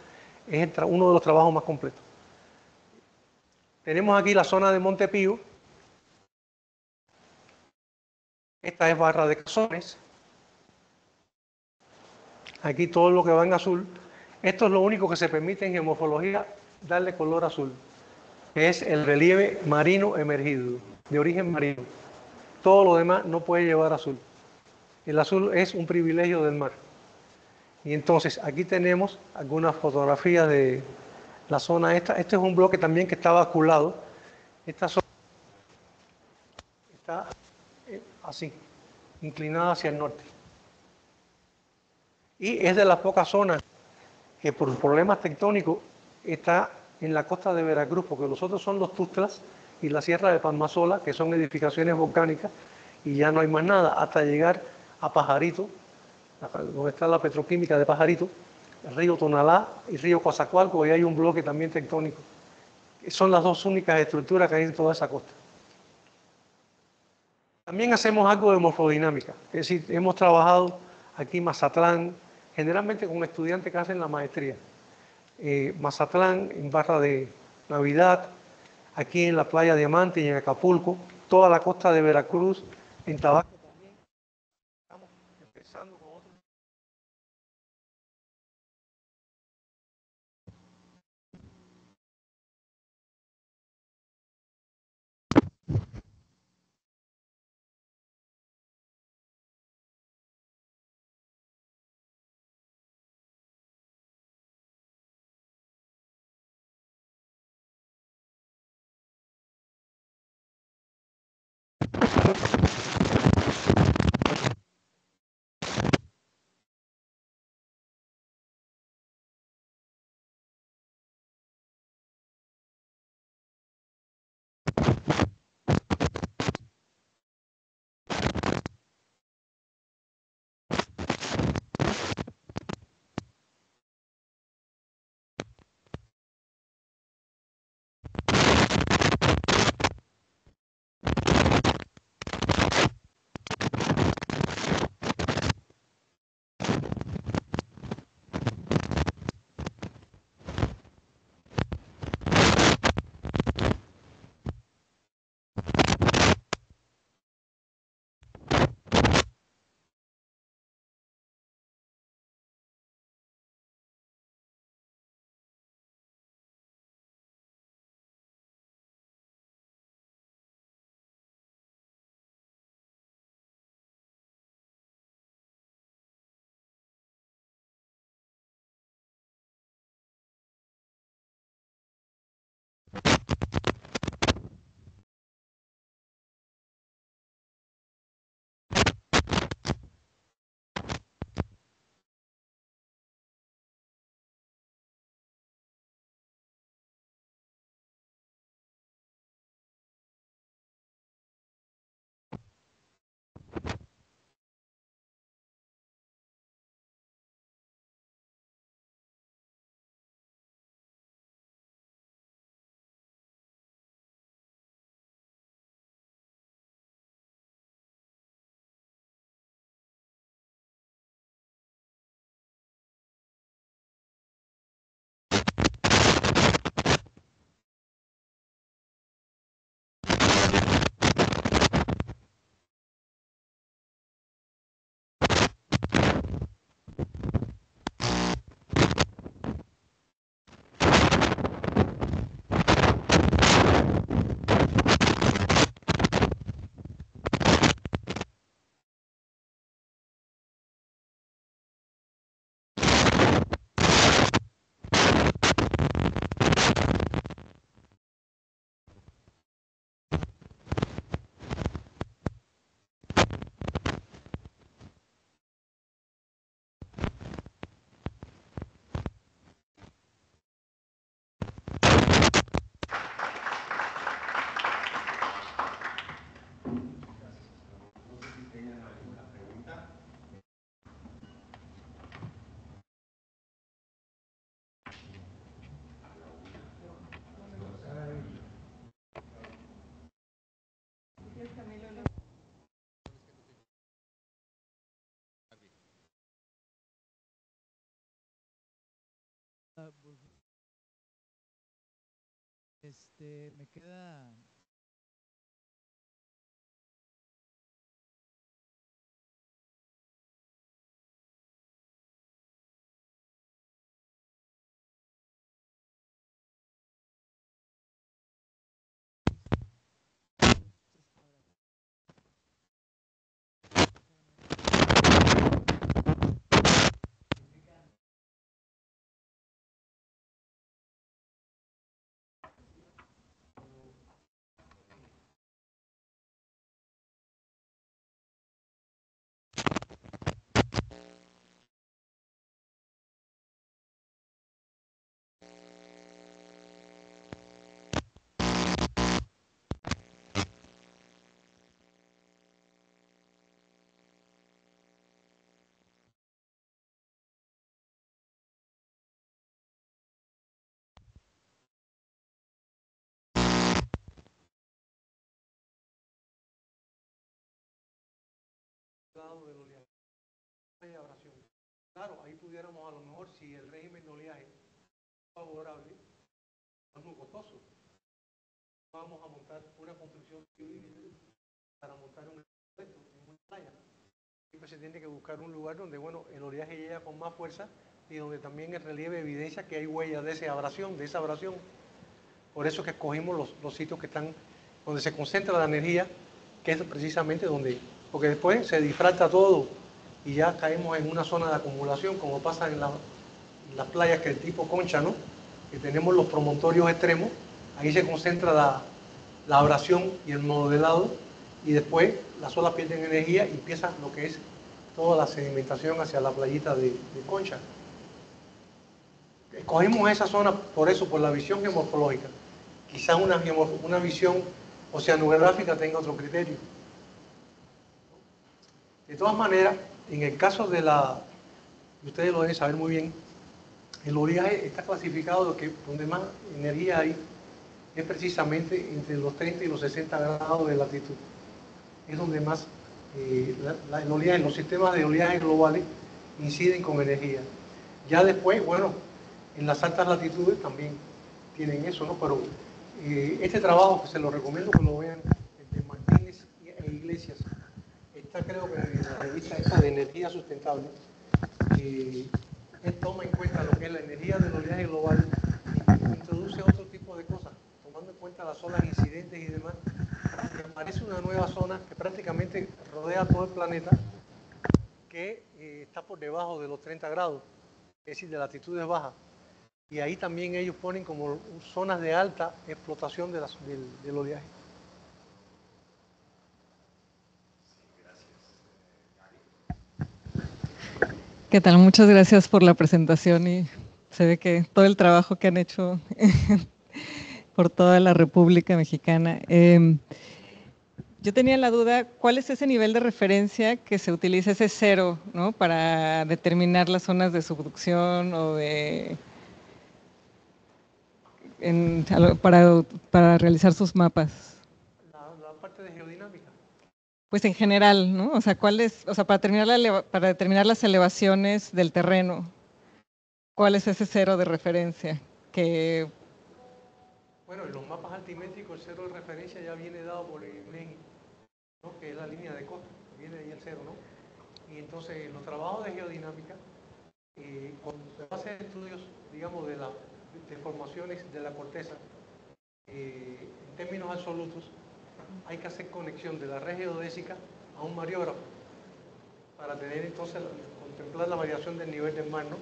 es uno de los trabajos más completos. Tenemos aquí la zona de Monte Pío. Esta es Barra de Cazones. Aquí todo lo que va en azul. Esto es lo único que se permite en geomorfología darle color azul, que es el relieve marino emergido, de origen marino. Todo lo demás no puede llevar azul. El azul es un privilegio del mar. Y entonces aquí tenemos algunas fotografías de la zona esta. Este es un bloque también que está basculado. Esta zona está así, inclinada hacia el norte. Y es de las pocas zonas que por problemas tectónicos está en la costa de Veracruz, porque los otros son los Tustlas y la Sierra de Palmasola, que son edificaciones volcánicas, y ya no hay más nada, hasta llegar a Pajarito, donde está la petroquímica de Pajarito, el río Tonalá y el río Coatzacoalcos, y hay un bloque también tectónico. Son las dos únicas estructuras que hay en toda esa costa. También hacemos algo de morfodinámica, es decir, hemos trabajado aquí en Mazatlán, generalmente con estudiantes que hacen la maestría. Mazatlán, en Barra de Navidad, aquí en la playa Diamante y en Acapulco, toda la costa de Veracruz, en Tabasco también. Estamos empezando con otro. Me queda del oleaje. Hay abrasión. Claro, ahí pudiéramos a lo mejor, si el régimen de oleaje es favorable, es muy costoso. Vamos a montar una construcción civil para montar un proyecto en una playa. Siempre se tiene que buscar un lugar donde, bueno, el oleaje llega con más fuerza y donde también el relieve evidencia que hay huellas de esa abrasión, Por eso que escogimos los sitios que están, donde se concentra la energía, que es precisamente donde, porque después se difracta todo y ya caemos en una zona de acumulación, como pasa en las playas que el tipo Concha, ¿no? Que tenemos los promontorios extremos, ahí se concentra la abrasión y el modelado, y después las olas pierden energía y empieza lo que es toda la sedimentación hacia la playita de Concha. Escogimos esa zona por eso, por la visión geomorfológica. Quizás una visión oceanográfica tenga otro criterio. De todas maneras, en el caso de ustedes lo deben saber muy bien, el oleaje está clasificado donde más energía hay es precisamente entre los 30 y los 60 grados de latitud. Es donde más el oleaje, los sistemas de oleaje globales inciden con energía. Ya después, bueno, en las altas latitudes también tienen eso, ¿no? Pero este trabajo, que se lo recomiendo que lo vean, de Martínez e Iglesias, está creo que en la revista esta de energía sustentable, él toma en cuenta lo que es la energía del oleaje global y introduce otro tipo de cosas, tomando en cuenta las olas incidentes y demás. Me parece una nueva zona que prácticamente rodea todo el planeta, que está por debajo de los 30 grados, es decir, de latitudes bajas. Y ahí también ellos ponen como zonas de alta explotación del oleaje. ¿Qué tal? Muchas gracias por la presentación y se ve que todo el trabajo que han hecho por toda la República Mexicana. yo tenía la duda, ¿cuál es ese nivel de referencia que se utiliza, ese cero, ¿no? Para determinar las zonas de subducción o para realizar sus mapas? La parte de geodinámica. Pues en general, ¿no? O sea, para determinar las elevaciones del terreno, ¿cuál es ese cero de referencia? Bueno, en los mapas altimétricos el cero de referencia ya viene dado por el INEGI, ¿no? Que es la línea de costa, viene ahí el cero, ¿no? Y entonces los trabajos de geodinámica, cuando se va a hacer estudios, digamos, de las deformaciones de la corteza, en términos absolutos, hay que hacer conexión de la red geodésica a un mariógrafo para tener entonces, contemplar la variación del nivel del mar, ¿no?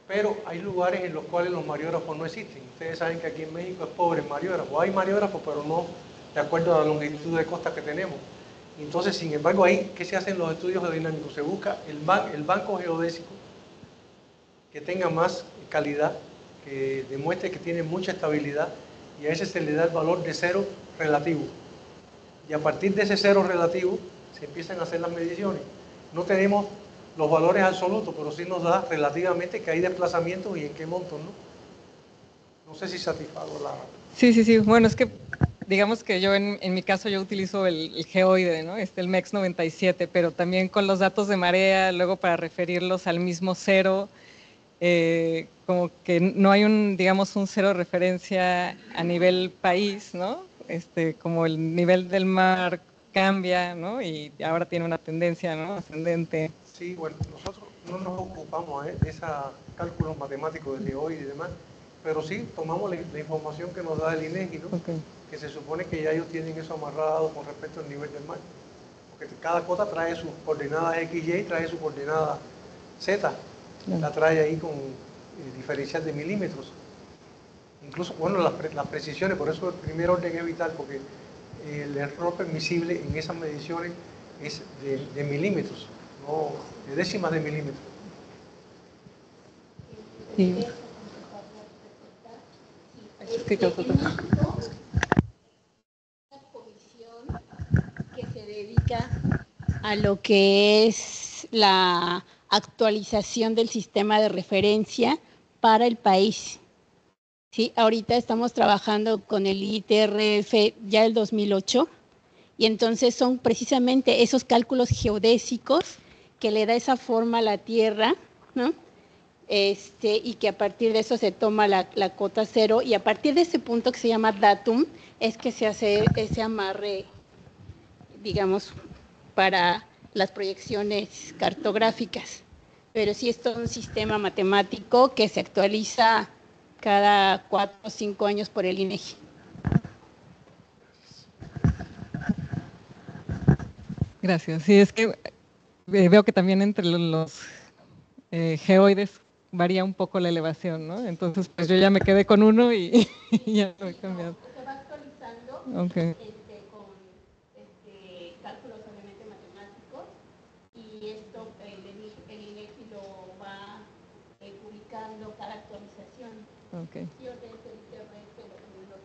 Pero hay lugares en los cuales los mariógrafos no existen. Ustedes saben que aquí en México es pobre el mariógrafo. Hay mariógrafos, pero no de acuerdo a la longitud de costa que tenemos. Entonces, sin embargo, ahí, ¿qué se hacen los estudios geodinámicos? Se busca el banco geodésico que tenga más calidad, que demuestre que tiene mucha estabilidad, y a ese se le da el valor de cero relativo. Y a partir de ese cero relativo se empiezan a hacer las mediciones. No tenemos los valores absolutos, pero sí nos da relativamente que hay desplazamientos y en qué montos, ¿no? No sé si satisfago la... Sí, sí, sí. Bueno, es que digamos que yo en mi caso yo utilizo el geoide, ¿no? El MEX 97, pero también con los datos de marea, luego para referirlos al mismo cero, como que no hay digamos, un cero de referencia a nivel país, ¿no? Como el nivel del mar cambia, ¿no? Y ahora tiene una tendencia, ¿no? Ascendente. Sí, bueno, nosotros no nos ocupamos de esos cálculos matemáticos de geoide y demás, pero sí tomamos la información que nos da el INEGI, ¿no? Okay. Que se supone que ya ellos tienen eso amarrado con respecto al nivel del mar. Porque cada cota trae sus coordenadas X, Y, trae su coordenada Z. La trae ahí con diferencial de milímetros. Incluso, bueno, las precisiones, por eso el primer orden es vital, porque el error permisible en esas mediciones es de milímetros, no de décimas de milímetros. Sí. En México, una comisión que se dedica a lo que es la actualización del sistema de referencia para el país. Sí, ahorita estamos trabajando con el ITRF ya el 2008, y entonces son precisamente esos cálculos geodésicos que le da esa forma a la Tierra, ¿no? Y que a partir de eso se toma la cota cero, y a partir de ese punto que se llama datum es que se hace ese amarre, digamos, para las proyecciones cartográficas. Pero sí es todo un sistema matemático que se actualiza cada 4 o 5 años por el INEGI. Gracias. Sí, es que veo que también entre los geoides varía un poco la elevación, ¿no? Entonces, pues yo ya me quedé con uno y ya lo he cambiado. Se va actualizando Okay. con cálculos obviamente matemáticos, y esto el INEGI lo va publicando cada actualización. Okay. Yo desde el ITRF de 2008.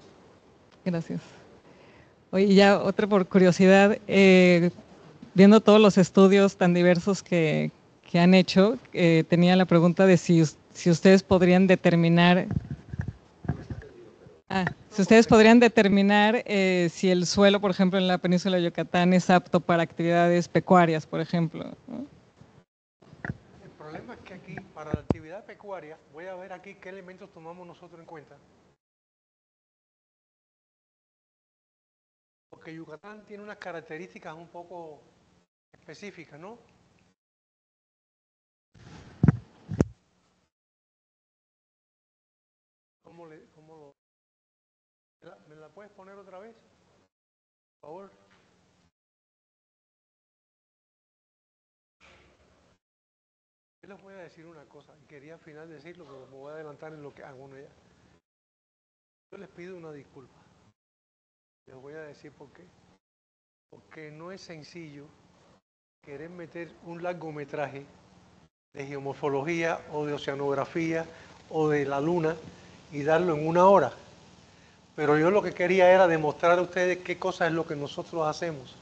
Gracias. Oye, ya otra por curiosidad, viendo todos los estudios tan diversos que han hecho, tenía la pregunta de si ustedes podrían determinar, si el suelo, por ejemplo, en la península de Yucatán es apto para actividades pecuarias, por ejemplo, ¿no? El problema es que aquí, para la actividad pecuaria, voy a ver aquí qué elementos tomamos nosotros en cuenta. Porque Yucatán tiene unas características un poco específicas, ¿no? ¿Me la puedes poner otra vez? Por favor. Yo les voy a decir una cosa, y quería al final decirlo, pero me voy a adelantar en lo que hago ya. Yo les pido una disculpa. Les voy a decir por qué. Porque no es sencillo querer meter un largometraje de geomorfología o de oceanografía o de la luna y darlo en 1 hora. pero yo lo que quería era demostrar a ustedes qué cosa es lo que nosotros hacemos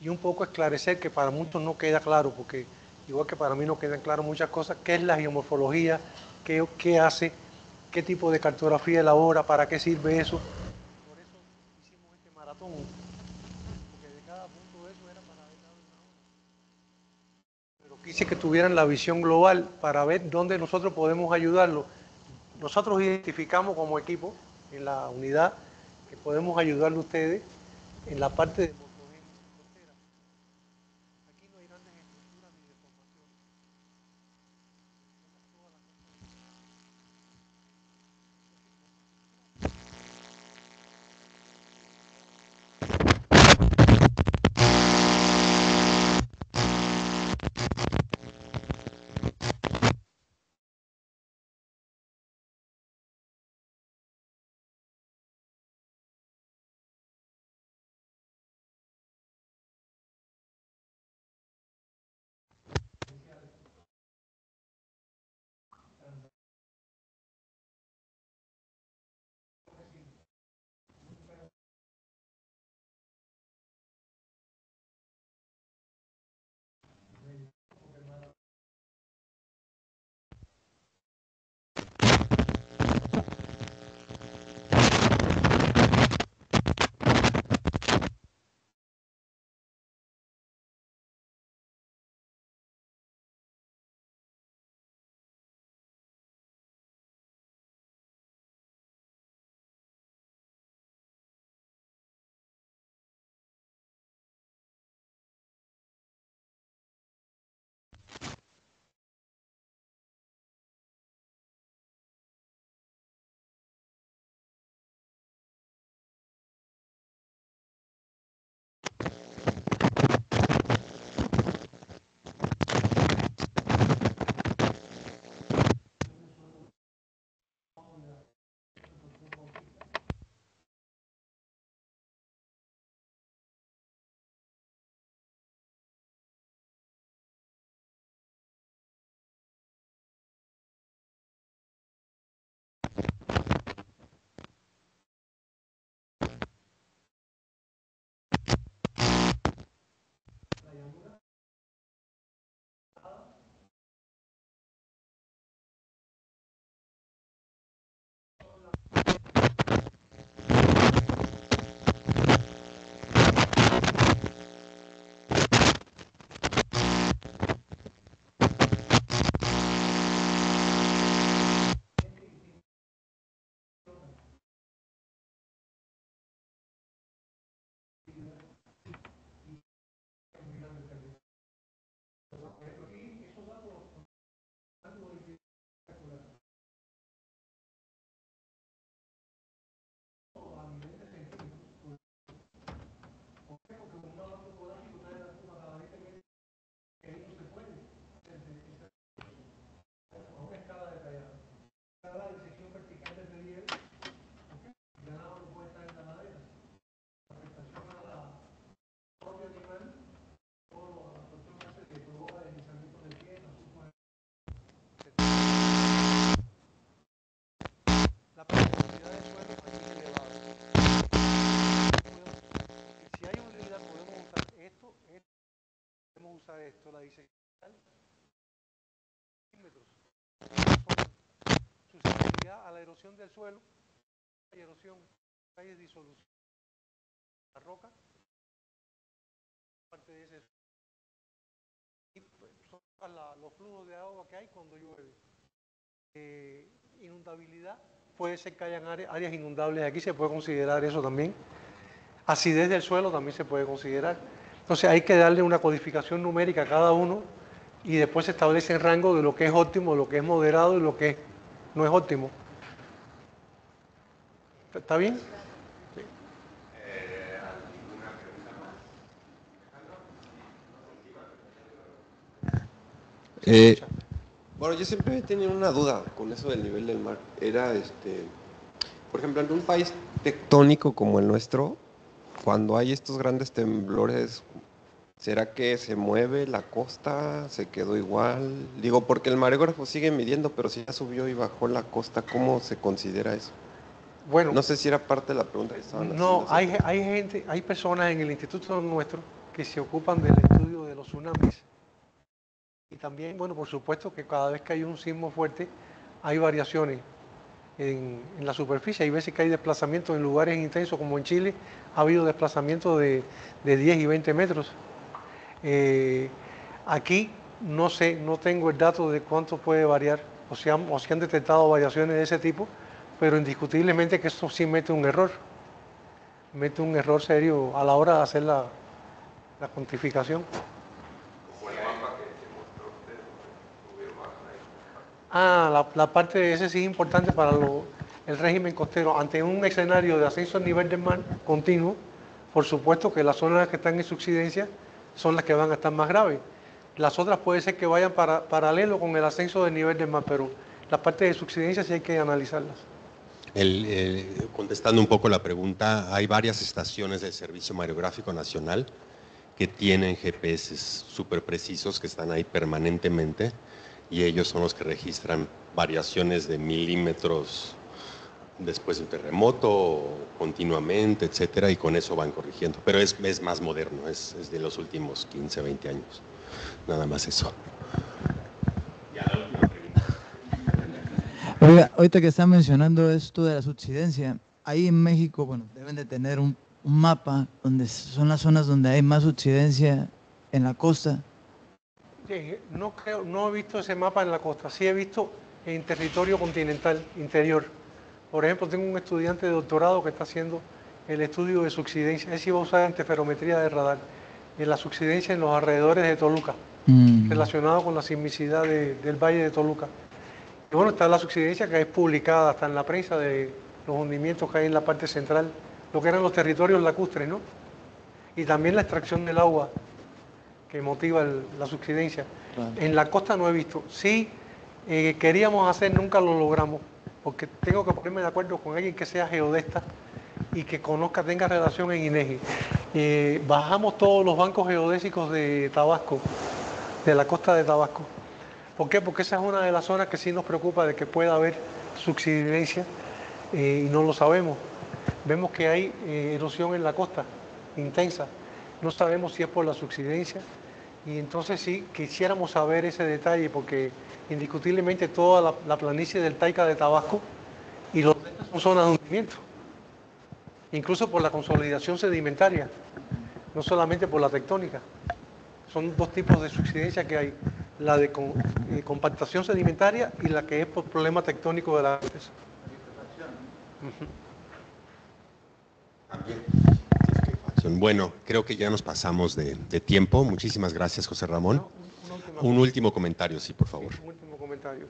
y un poco esclarecer que para muchos no queda claro, porque igual que para mí no quedan claras muchas cosas, qué es la geomorfología, qué hace, qué tipo de cartografía elabora, para qué sirve eso. Por eso hicimos este maratón, porque de cada punto de eso era para haber dado una hora. Pero quise que tuvieran la visión global para ver dónde nosotros podemos ayudarlos. Nosotros identificamos como equipo en la unidad que podemos ayudarle a ustedes en la parte de morfogenia costera. Aquí no hay grandes estructuras ni deformaciones. La permeabilidad del suelo aquí es elevada. Si hay utilidad, podemos usar podemos usar esto, la disección centímetros. Su sensibilidad a la erosión del suelo, hay erosión, hay disolución. La roca, parte de ese y son los flujos de agua que hay cuando llueve. Inundabilidad, puede ser que hayan áreas inundables aquí, se puede considerar eso también. Acidez del suelo también se puede considerar. Entonces hay que darle una codificación numérica a cada uno y después se establece el rango de lo que es óptimo, lo que es moderado y lo que no es óptimo. ¿Está bien? Sí. ¿Alguna pregunta más? Bueno, yo siempre he tenido una duda con eso del nivel del mar. Era, por ejemplo, en un país tectónico como el nuestro, cuando hay estos grandes temblores, ¿será que se mueve la costa? ¿Se quedó igual? Digo, porque el mareógrafo sigue midiendo, pero si ya subió y bajó la costa, ¿cómo se considera eso? Bueno, No sé si era parte de la pregunta que estaban no, haciendo. hay personas en el instituto nuestro que se ocupan del estudio de los tsunamis. Y también, bueno, por supuesto que cada vez que hay un sismo fuerte, hay variaciones en la superficie. Hay veces que hay desplazamientos en lugares intensos, como en Chile, ha habido desplazamientos de 10 y 20 metros. Aquí no sé, no tengo el dato de cuánto puede variar, o si han detectado variaciones de ese tipo, pero indiscutiblemente que esto sí mete un error serio a la hora de hacer la cuantificación. La parte de ese sí es importante para el régimen costero. Ante un escenario de ascenso al nivel del mar continuo, por supuesto que las zonas que están en subsidencia son las que van a estar más graves. Las otras puede ser que vayan paralelo con el ascenso del nivel del mar, pero la parte de subsidencia sí hay que analizarlas. Contestando un poco la pregunta, hay varias estaciones del Servicio Mareográfico Nacional que tienen GPS súper precisos que están ahí permanentemente y ellos son los que registran variaciones de milímetros después de un terremoto continuamente, etcétera, y con eso van corrigiendo. Pero es más moderno, es de los últimos 15, 20 años. Nada más eso. Ya la última pregunta. Oiga, ahorita que está mencionando esto de la subsidencia, ahí en México, bueno, deben de tener un mapa donde son las zonas donde hay más subsidencia en la costa. No he visto ese mapa en la costa, sí he visto en territorio continental interior. Por ejemplo, tengo un estudiante de doctorado que está haciendo el estudio de subsidencia. Él sí va a usar interferometría de radar en la subsidencia en los alrededores de Toluca, relacionado con la sismicidad del valle de Toluca. Y bueno, está la subsidencia que es publicada hasta en la prensa de los hundimientos que hay en la parte central, lo que eran los territorios lacustres, ¿no? Y también la extracción del agua que motiva la subsidencia. Claro. En la costa no he visto. Sí, queríamos hacer, nunca lo logramos, porque tengo que ponerme de acuerdo con alguien que sea geodesta y que conozca, tenga relación en INEGI. Bajamos todos los bancos geodésicos de Tabasco, de la costa de Tabasco. ¿Por qué? Porque esa es una de las zonas que sí nos preocupa de que pueda haber subsidencia y no lo sabemos. Vemos que hay erosión en la costa, intensa. No sabemos si es por la subsidencia y entonces sí quisiéramos saber ese detalle porque indiscutiblemente toda la planicie del Taica de Tabasco y los deltas son zonas de hundimiento, incluso por la consolidación sedimentaria, no solamente por la tectónica. Son dos tipos de subsidencia que hay, la de compactación sedimentaria y la que es por problema tectónico de la corteza. Bueno, creo que ya nos pasamos de tiempo. Muchísimas gracias, José Ramón. Un último comentario, sí, por favor. Un último comentario.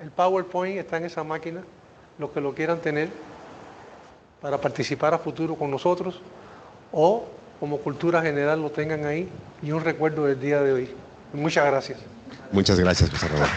El PowerPoint está en esa máquina, los que lo quieran tener para participar a futuro con nosotros o como cultura general lo tengan ahí y un recuerdo del día de hoy. Muchas gracias. Muchas gracias, José Ramón.